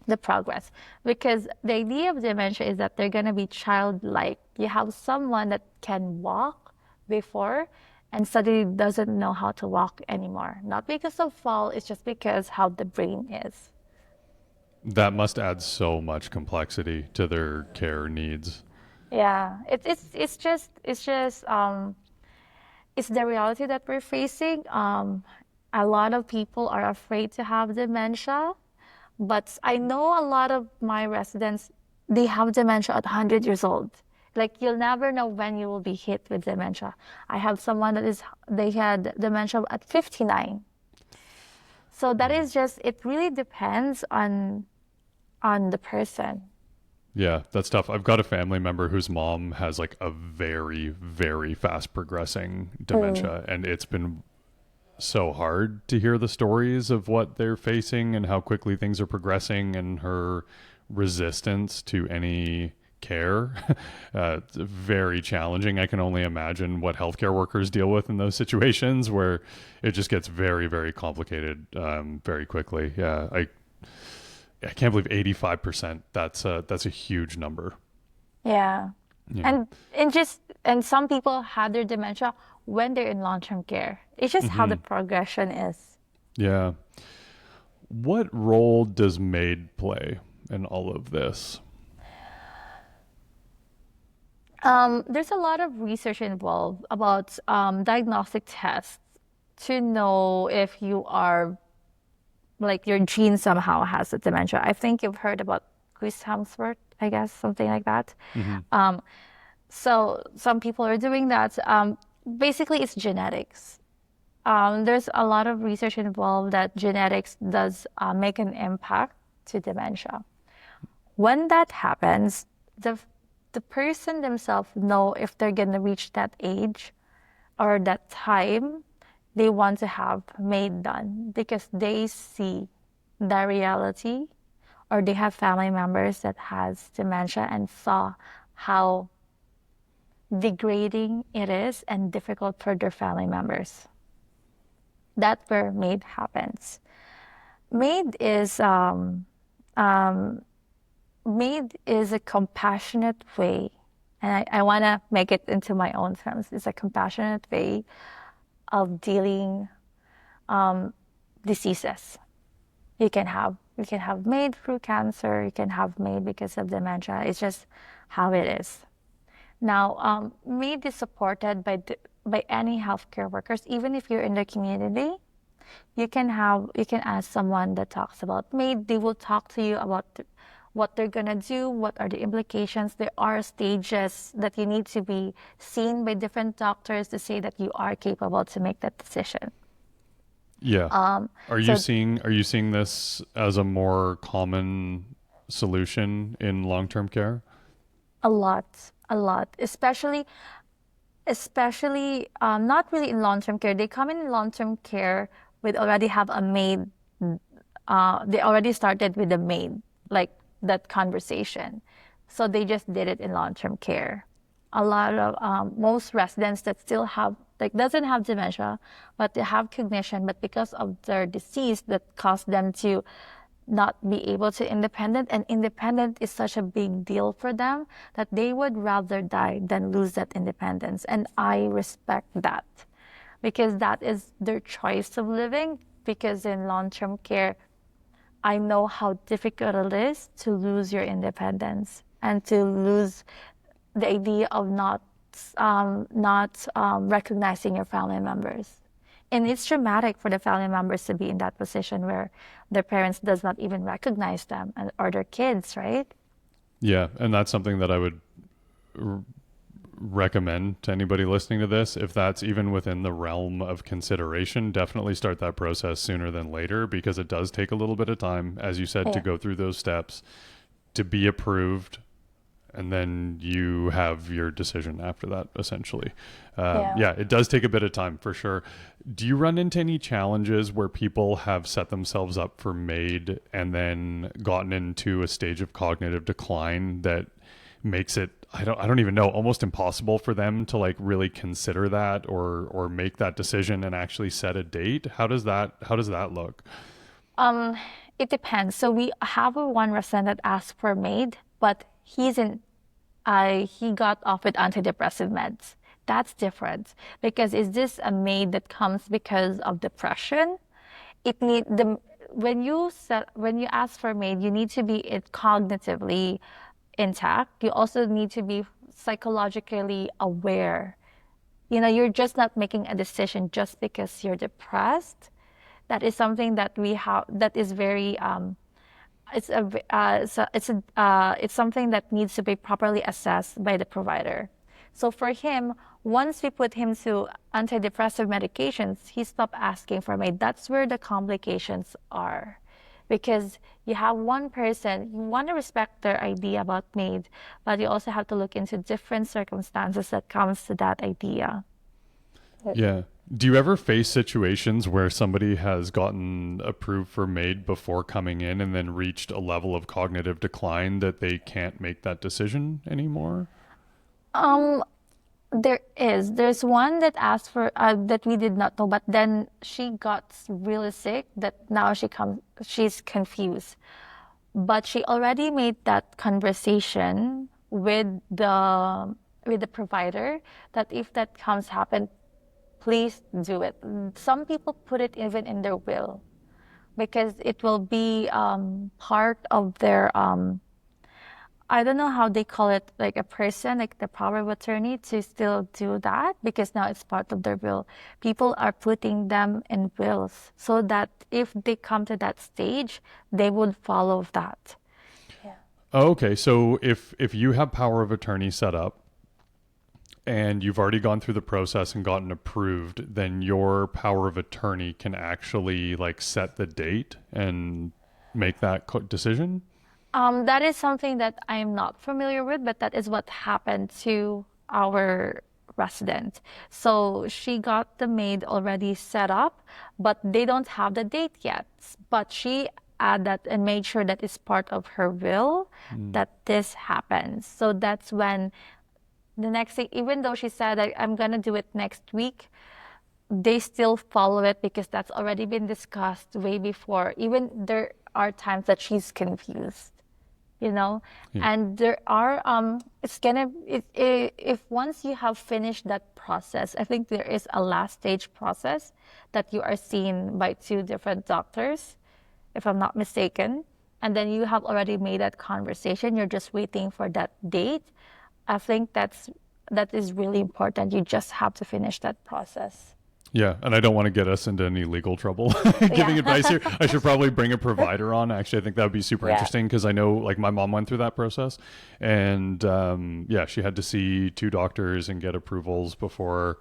the progress because the idea of dementia is that they're going to be childlike. You have someone that can walk before and suddenly doesn't know how to walk anymore, not because of fall, it's just because how the brain is. That must add so much complexity to their care needs. Yeah, it's the reality that we're facing. A lot of people are afraid to have dementia. But I know a lot of my residents, they have dementia at 100 years old. Like you'll never know when you will be hit with dementia. I have someone they had dementia at 59. So that is just, it really depends on the person. Yeah, that's tough. I've got a family member whose mom has like a very, very fast progressing Mm. dementia, and it's been so hard to hear the stories of what they're facing and how quickly things are progressing and her resistance to any care. It's very challenging. I can only imagine what healthcare workers deal with in those situations where it just gets very, very complicated very quickly. Yeah, I can't believe 85%. That's a huge number. Yeah. Yeah. And some people have their dementia when they're in long-term care. It's just how the Hmm. progression is. Yeah. What role does MAID play in all of this? There's a lot of research involved about diagnostic tests to know if you are like your gene somehow has a dementia. I think you've heard about Chris Hemsworth, I guess, something like that. Hmm. Um, so some people are doing that. Basically, it's genetics. There's a lot of research involved that genetics does make an impact to dementia. When that happens, the person themselves know if they're gonna reach that age or that time they want to have made done because they see the reality or they have family members that has dementia and saw how degrading it is and difficult for their family members. That's where MAID happens. MAID is MAID is a compassionate way, and I want to make it into my own terms. It's a compassionate way of dealing diseases. You can have MAID through cancer. You can have MAID because of dementia. It's just how it is. Now, MAID is supported by any healthcare workers, even if you're in the community. You can ask someone that talks about MAID. They will talk to you about what they're gonna do, what are the implications. There are stages that you need to be seen by different doctors to say that you are capable to make that decision. Yeah. So Are you seeing this as a more common solution in long-term care? a lot, especially. Especially not really in long-term care. They come in long-term care with already have a maid. They already started with a maid, like that conversation. So they just did it in long-term care. A lot of most residents that still have like doesn't have dementia, but they have cognition, but because of their disease that caused them to not be able to independent, and independent is such a big deal for them that they would rather die than lose that independence. And I respect that because that is their choice of living. Because in long-term care, I know how difficult it is to lose your independence and to lose the idea of not recognizing your family members. And it's traumatic for the family members to be in that position where their parents does not even recognize them or their kids, right? Yeah, and that's something that I would recommend to anybody listening to this. If that's even within the realm of consideration, definitely start that process sooner than later, because it does take a little bit of time, as you said, to Yeah. go through those steps, to be approved, and then you have your decision after that, essentially. Yeah. Yeah, it does take a bit of time for sure. Do you run into any challenges where people have set themselves up for MAID and then gotten into a stage of cognitive decline that makes it, I don't even know, almost impossible for them to like really consider that or make that decision and actually set a date? How does that look? Um, it depends. So we have a one resident that asked for maid, but he got off with antidepressive meds. That's different because is this a maid that comes because of depression? It need the when you ask for maid, you need to be it cognitively intact. You also need to be psychologically aware. You know, you're just not making a decision just because you're depressed. That is something that we have that is very it's something that needs to be properly assessed by the provider. So for him, once we put him to antidepressive medications, he stopped asking for me. That's where the complications are. Because you have one person, you want to respect their idea about MAID, but you also have to look into different circumstances that comes to that idea. Yeah. Do you ever face situations where somebody has gotten approved for MAID before coming in and then reached a level of cognitive decline that they can't make that decision anymore? Um, there's one that asked for that we did not know, but then she got really sick that now she's confused. But she already made that conversation with the provider that if that comes happen, please do it. Some people put it even in their will because it will be part of their I don't know how they call it, like a person, like the power of attorney to still do that because now it's part of their will. People are putting them in wills so that if they come to that stage, they would follow that. Yeah. Oh, okay. So if you have power of attorney set up and you've already gone through the process and gotten approved, then your power of attorney can actually like set the date and make that decision. That is something that I am not familiar with, but that is what happened to our resident. So she got the maid already set up, but they don't have the date yet. But she add that and made sure that it's part of her will that this happens. So that's when the next thing, even though she said that I'm gonna do it next week, they still follow it because that's already been discussed way before. Even there are times that she's confused, you know, Yeah. and there are it's gonna if once you have finished that process, I think there is a last stage process that you are seen by two different doctors, if I'm not mistaken, and then you have already made that conversation. You're just waiting for that date. I think that is really important. You just have to finish that process. Yeah, and I don't want to get us into any legal trouble giving Yeah. advice here. I should probably bring a provider on. Actually, I think that would be super Yeah. interesting because I know like my mom went through that process, and yeah, she had to see two doctors and get approvals before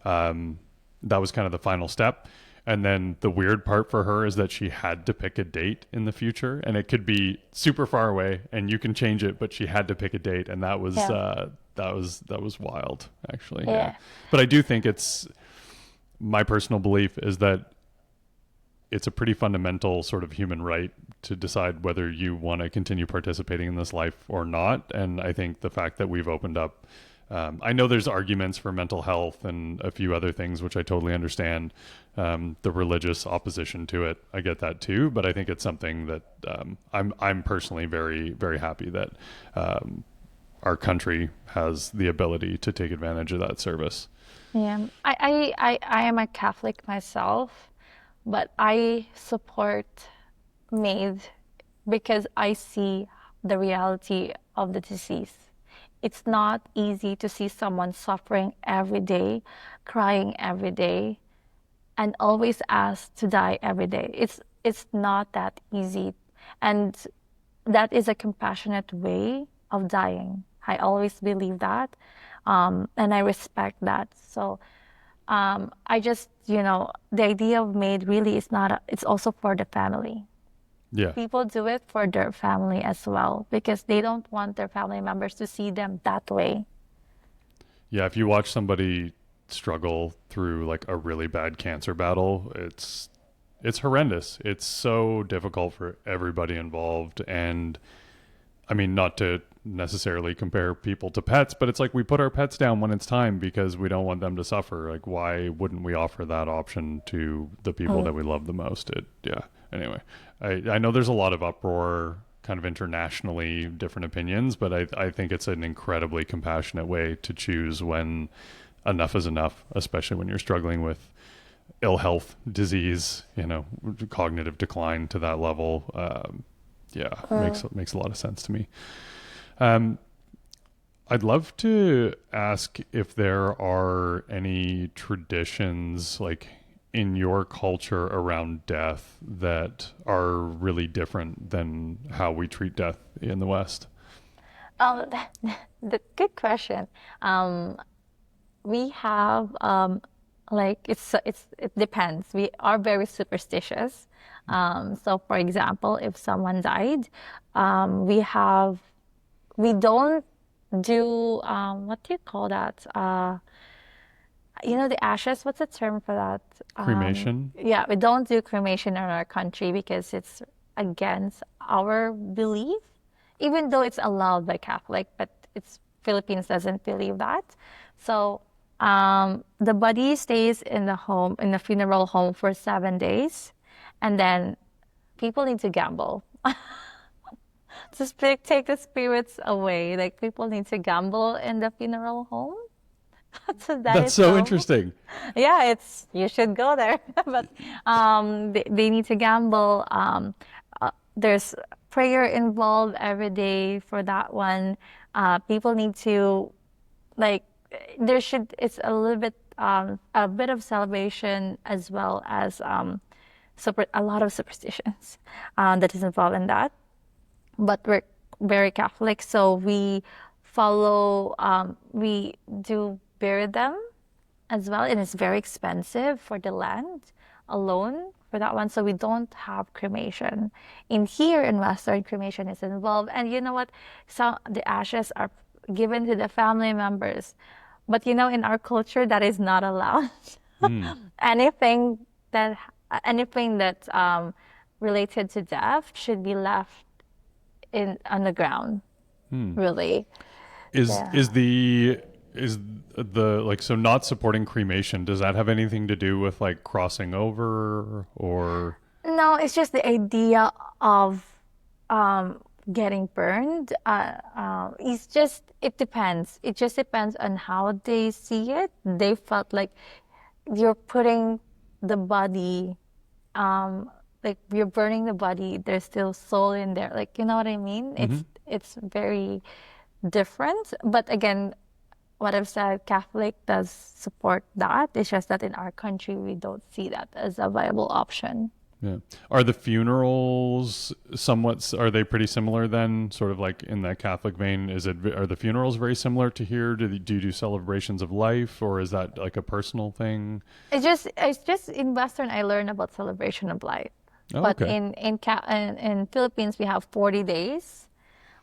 that was kind of the final step. And then the weird part for her is that she had to pick a date in the future, and it could be super far away, and you can change it, but she had to pick a date, and that was Yeah. that was wild, actually. Yeah. Yeah. But I do think it's my personal belief is that it's a pretty fundamental sort of human right to decide whether you want to continue participating in this life or not. And I think the fact that we've opened up, I know there's arguments for mental health and a few other things, which I totally understand. The religious opposition to it, I get that too. But I think it's something that I'm personally very, very happy that our country has the ability to take advantage of that service. Yeah. I am a Catholic myself, but I support MAID because I see the reality of the disease. It's not easy to see someone suffering every day, crying every day, and always asked to die every day. It's not that easy. And that is a compassionate way of dying. I always believe that. And I respect that. So I just, the idea of maid really is not, it's also for the family. Yeah. People do it for their family as well because they don't want their family members to see them that way. Yeah. If you watch somebody struggle through like a really bad cancer battle, it's horrendous. It's so difficult for everybody involved. And I mean, not to necessarily compare people to pets, but it's like we put our pets down when it's time because we don't want them to suffer. Like, why wouldn't we offer that option to the people that we love the most? Yeah. Anyway, I know there's a lot of uproar kind of internationally, different opinions, but I think it's an incredibly compassionate way to choose when enough is enough, especially when you're struggling with ill health, disease, cognitive decline to that level. Makes a lot of sense to me. I'd love to ask if there are any traditions like in your culture around death that are really different than how we treat death in the West. Oh, the good question. We have like it depends. We are very superstitious. So for example, if someone died, we don't do what do you call that? The ashes. What's the term for that? Cremation? Yeah, we don't do cremation in our country because it's against our belief, even though it's allowed by Catholic, but it's Philippines doesn't believe that. So the body stays in the funeral home for 7 days, and then people need to gamble to take the spirits away. Like people need to gamble in the funeral home. So that That's is so so. interesting. Yeah, you should go there. But they need to gamble. There's prayer involved every day for that one. People need to like it's a bit of celebration as well as a lot of superstitions that is involved in that. But we're very Catholic, so we do bury them as well, and it's very expensive for the land alone for that one, so we don't have cremation. Here in Western, cremation is involved, and you know what? So the ashes are given to the family members, but in our culture that is not allowed. Anything that related to death should be left on the ground. Really. Is Yeah. is the is the like so not supporting cremation, does that have anything to do with like crossing over or No, it's just the idea of getting burned. It depends. It just depends on how they see it. They felt like you're putting the body, like you're burning the body. There's still soul in there. Like, you know what I mean? It's very different. But again, what I've said, Catholic does support that. It's just that in our country, we don't see that as a viable option. yeah. Are the funerals are they pretty similar then, sort of like in that Catholic vein? Are the funerals very similar to here? Do you do celebrations of life, or is that like a personal thing? It's just in Western, I learned about celebration of life. Oh, But okay. in Philippines, we have 40 days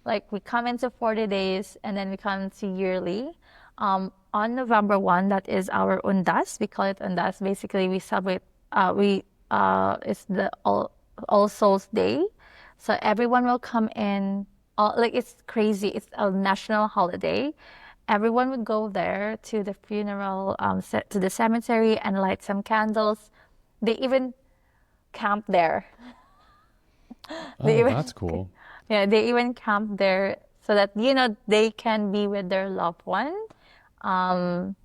Like we come into 40 days and then we come to yearly. On November 1, that is our Undas. We call it Undas. Basically, we celebrate, it's the All Souls Day. So everyone will come in, like it's crazy. It's a national holiday. Everyone would go there to the funeral, to the cemetery and light some candles. They even camp there. They Oh, even that's cool. Yeah, they even camp there so that, they can be with their loved one. Um,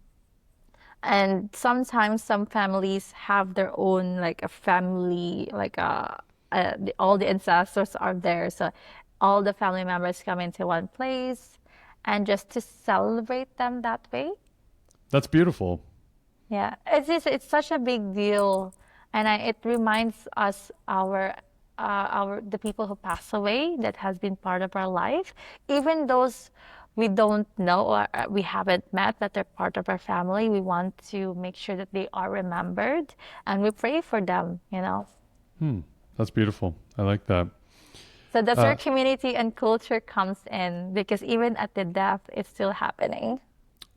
and sometimes some families have their own, like a family, like all the ancestors are there. So all the family members come into one place and just to celebrate them that way. That's beautiful. Yeah, it's such a big deal, and it reminds us the people who pass away that has been part of our life, even those we don't know or we haven't met, but they're part of our family. We want to make sure that they are remembered, and we pray for them. That's beautiful. I like that. So that's where Uh, community and culture comes in, because even at the death, it's still happening.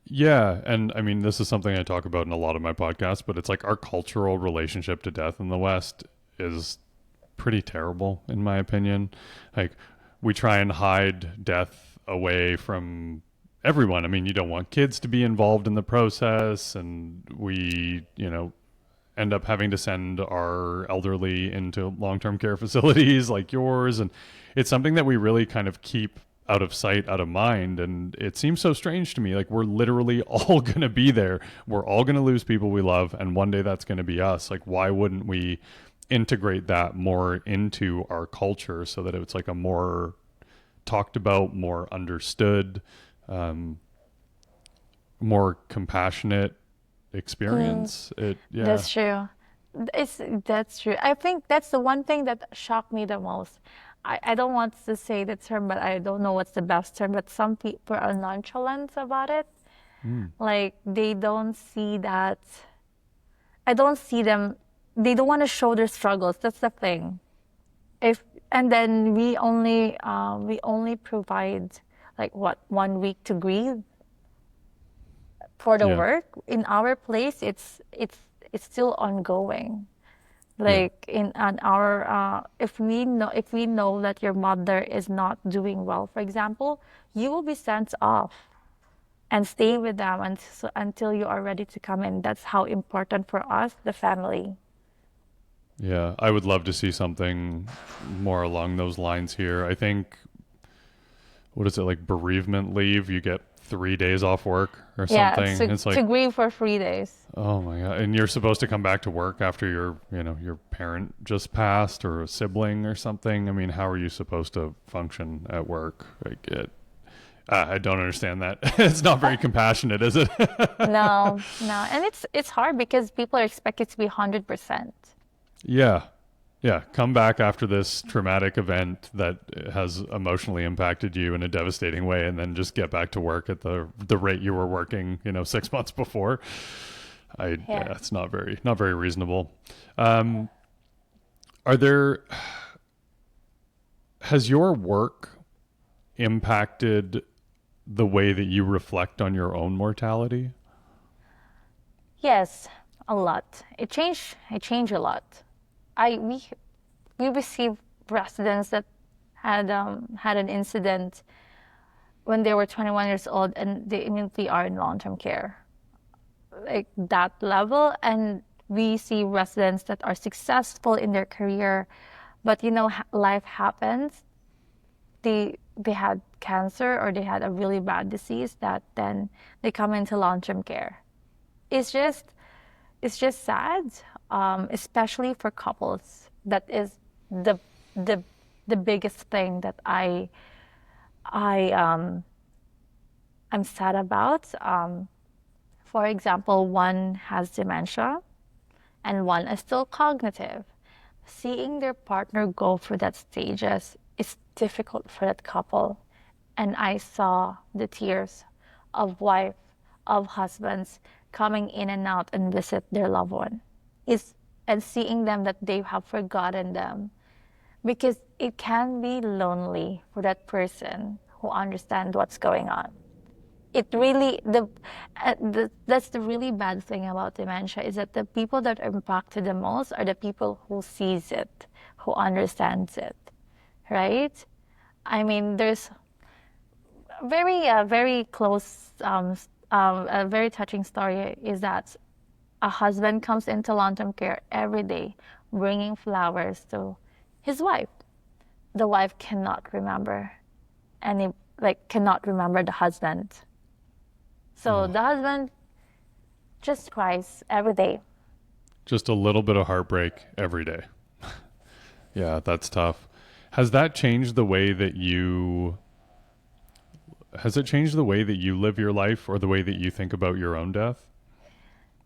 yeah, and I mean, this is something I talk about in a lot of my podcasts, but it's like our cultural relationship to death in the West is pretty terrible, in my opinion. Like, we try and hide death away from everyone. I mean, you don't want kids to be involved in the process, and we, end up having to send our elderly into long-term care facilities like yours, and it's something that we really kind of keep out of sight, out of mind. And it seems so strange to me, like we're literally all going to be there, we're all going to lose people we love, and one day that's going to be us. Like, why wouldn't we integrate that more into our culture so that it's like a more talked about, more understood, um, more compassionate experience? Yeah. That's true. That's true. I think that's the one thing that shocked me the most. I don't want to say the term, but I don't know what's the best term. But some people are nonchalant about it. Mm. Like they don't see that. I don't see them. They don't want to show their struggles. That's the thing. If and then we only provide like what 1 week to grieve for the Yeah. work. In our place, it's still ongoing. Yeah. Like in on our if we know that your mother is not doing well, for example, you will be sent off and stay with them until you are ready to come in. That's how important for us, the family. Yeah, I would love to see something more along those lines here. I think, what is it, like bereavement leave? You get 3 days off work or Yeah, something. It's to like, grieve for 3 days. oh my God. And you're supposed to come back to work after your parent just passed or a sibling or something. I mean, how are you supposed to function at work? I don't understand that. It's not very compassionate, is it? No, no, and it's hard because people are expected to be 100%. Yeah. Yeah. Come back after this traumatic event that has emotionally impacted you in a devastating way, and then just get back to work at the rate you were working, 6 months before. Yeah. Yeah, it's not very reasonable. Um, are there, has your work impacted the way that you reflect on your own mortality? Yes, a lot. It changed a lot. I we received residents that had an incident when they were 21 years old and they immediately are in long-term care, like that level. And we see residents that are successful in their career, but life happens. They had cancer or they had a really bad disease that then they come into long-term care. It's just it's just sad, especially for couples. That is the the the biggest thing that I I'm sad about. For example, one has dementia and one is still cognitive. Seeing their partner go through that stages is difficult for that couple. And I saw the tears of wife, of husbands coming in and out and visit their loved one. Is and seeing them that they have forgotten them. because it can be lonely for that person who understands what's going on. It really that's the really bad thing about dementia is that the people that are impacted the most are the people who sees it, who understands it, right? I mean, there's very close, a very touching story is that a husband comes into long-term care every day, bringing flowers to his wife. The wife cannot remember any, like, cannot remember the husband. So Oh, the husband just cries every day. just a little bit of heartbreak every day. Yeah, that's tough. Has that changed the way that you has it changed the way that you live your life or the way that you think about your own death?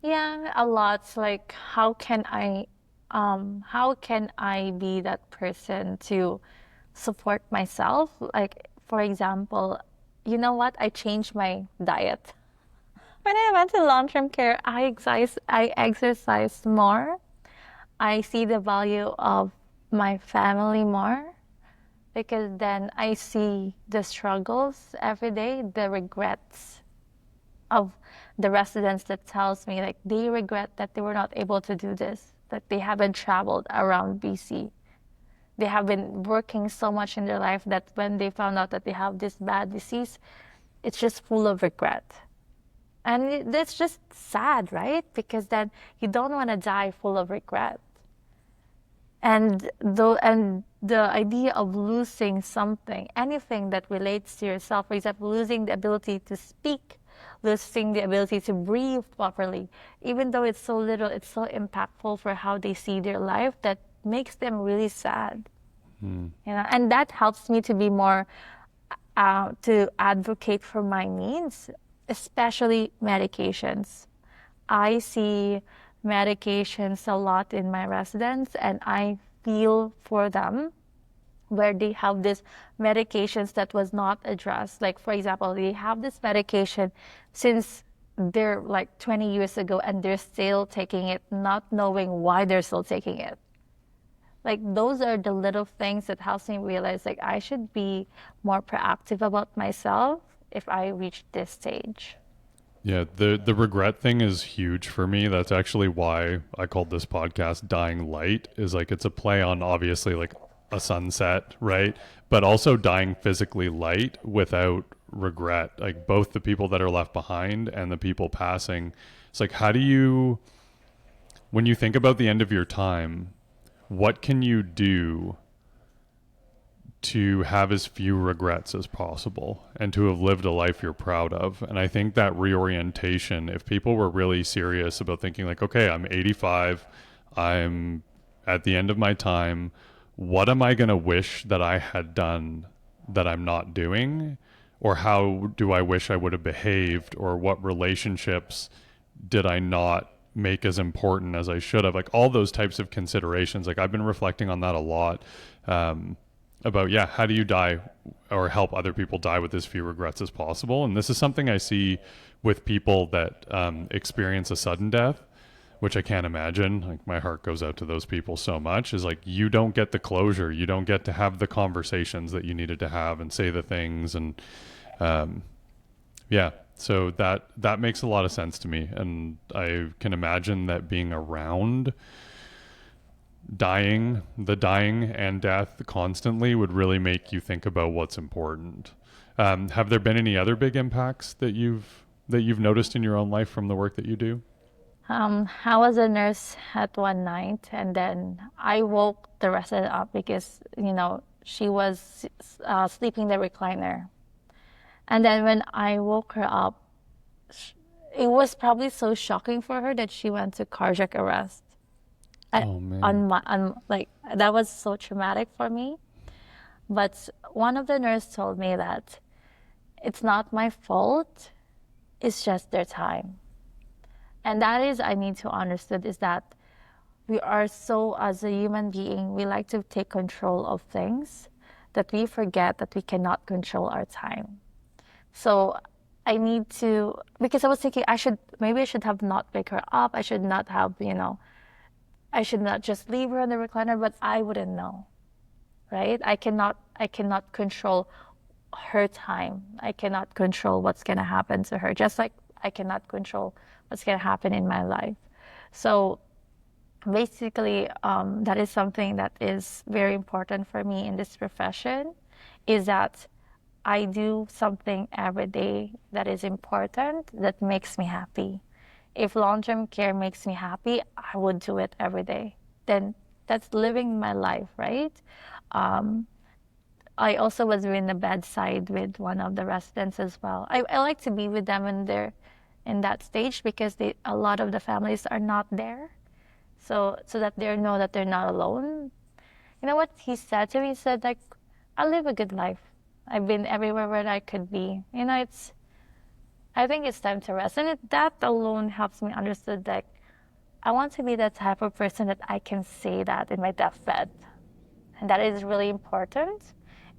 Yeah, a lot. Like, how can I be that person to support myself? Like, for example, you know what? I changed my diet. When I went to long-term care, I exercise more. I see the value of my family more because then I see the struggles every day, the regrets of the residents that tells me like they regret that they were not able to do this, that they haven't traveled around BC. They have been working so much in their life that when they found out that they have this bad disease, it's just full of regret. And that's just sad, right? Because then you don't want to die full of regret. And the idea of losing something, anything that relates to yourself, for example, losing the ability to speak, losing the ability to breathe properly, even though it's so little, it's so impactful for how they see their life that makes them really sad. Hmm. You know, and that helps me to be more to advocate for my needs, especially medications. I see medications a lot in my residence and I feel for them where they have these medications that was not addressed. Like, for example, they have this medication since they're like 20 years ago and they're still taking it, not knowing why they're still taking it. Like, those are the little things that helps me realize like I should be more proactive about myself if I reach this stage. Yeah, the regret thing is huge for me. That's actually why I called this podcast Dying Light is like it's a play on obviously like a sunset, right? But also dying physically light without regret. Like both the people that are left behind and the people passing. It's like how do you when you think about the end of your time, what can you do to have as few regrets as possible and to have lived a life you're proud of. And I think that reorientation, if people were really serious about thinking like, okay, I'm 85, I'm at the end of my time, what am I going to wish that I had done that I'm not doing? Or how do I wish I would have behaved? Or what relationships did I not make as important as I should have? Like all those types of considerations. Like I've been reflecting on that a lot. About yeah, how do you die or help other people die with as few regrets as possible? And this is something I see with people that experience a sudden death, which I can't imagine. Like my heart goes out to those people so much. Is like you don't get the closure, you don't get to have the conversations that you needed to have and say the things, and yeah. So that makes a lot of sense to me, and I can imagine that being around the dying and death constantly would really make you think about what's important. Have there been any other big impacts that you've noticed in your own life from the work that you do? I was a nurse at one night, and then I woke the resident up because she was sleeping in the recliner. And then when I woke her up, it was probably so shocking for her that she went to cardiac arrest. I, Oh man. on my on like that was so traumatic for me. But one of the nurses told me that it's not my fault, it's just their time. And that is I need to understand is that we are so as a human being, we like to take control of things that we forget that we cannot control our time. So I need to because I was thinking I should have not wake her up. I should not have, I should not just leave her in the recliner, but I wouldn't know. right? I cannot control her time. I cannot control what's going to happen to her, just like I cannot control what's going to happen in my life. So basically, that is something that is very important for me in this profession, is that I do something every day that is important, that makes me happy. If long-term care makes me happy, I would do it every day. Then that's living my life, right? Um, I also was in the bedside with one of the residents as well. I like to be with them when they're in that stage, because a lot of the families are not there. So that they know that they're not alone. You know what he said to me? He said, like, I live a good life. I've been everywhere where I could be. I think it's time to rest. And that alone helps me understand that I want to be the type of person that I can say that in my deathbed. And that is really important,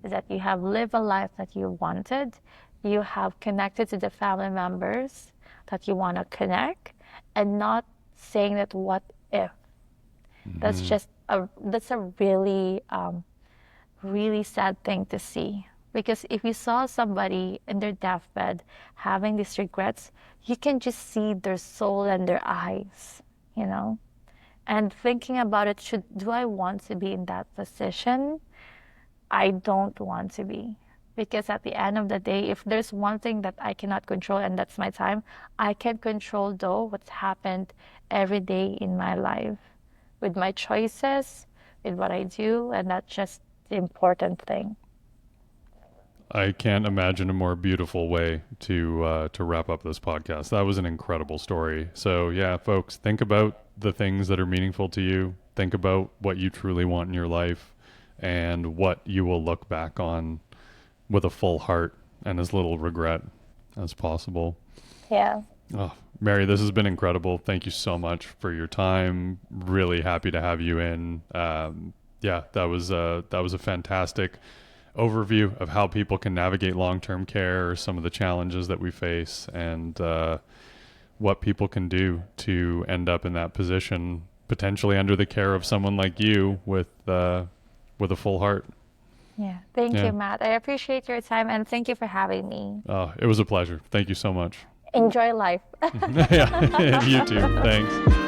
is that you have lived a life that you wanted. You have connected to the family members that you want to connect, and not saying that what if. That's a really sad thing to see. Because if you saw somebody in their deathbed having these regrets, you can just see their soul and their eyes, you know? And thinking about it, do I want to be in that position? I don't want to be. Because at the end of the day, if there's one thing that I cannot control, and that's my time, I can control, though, what's happened every day in my life with my choices, with what I do, and that's just the important thing. I can't imagine a more beautiful way to wrap up this podcast. That was an incredible story. So yeah, folks, think about the things that are meaningful to you. Think about what you truly want in your life, and what you will look back on with a full heart and as little regret as possible. Yeah. Oh, Mary, this has been incredible. Thank you so much for your time. Really happy to have you in. Yeah, that was a fantastic overview of how people can navigate long-term care, some of the challenges that we face, and what people can do to end up in that position, potentially under the care of someone like you with a full heart. Yeah. Thank Yeah. you, Matt. I appreciate your time, and thank you for having me. It was a pleasure. Thank you so much. Enjoy life. Yeah, you too. Thanks.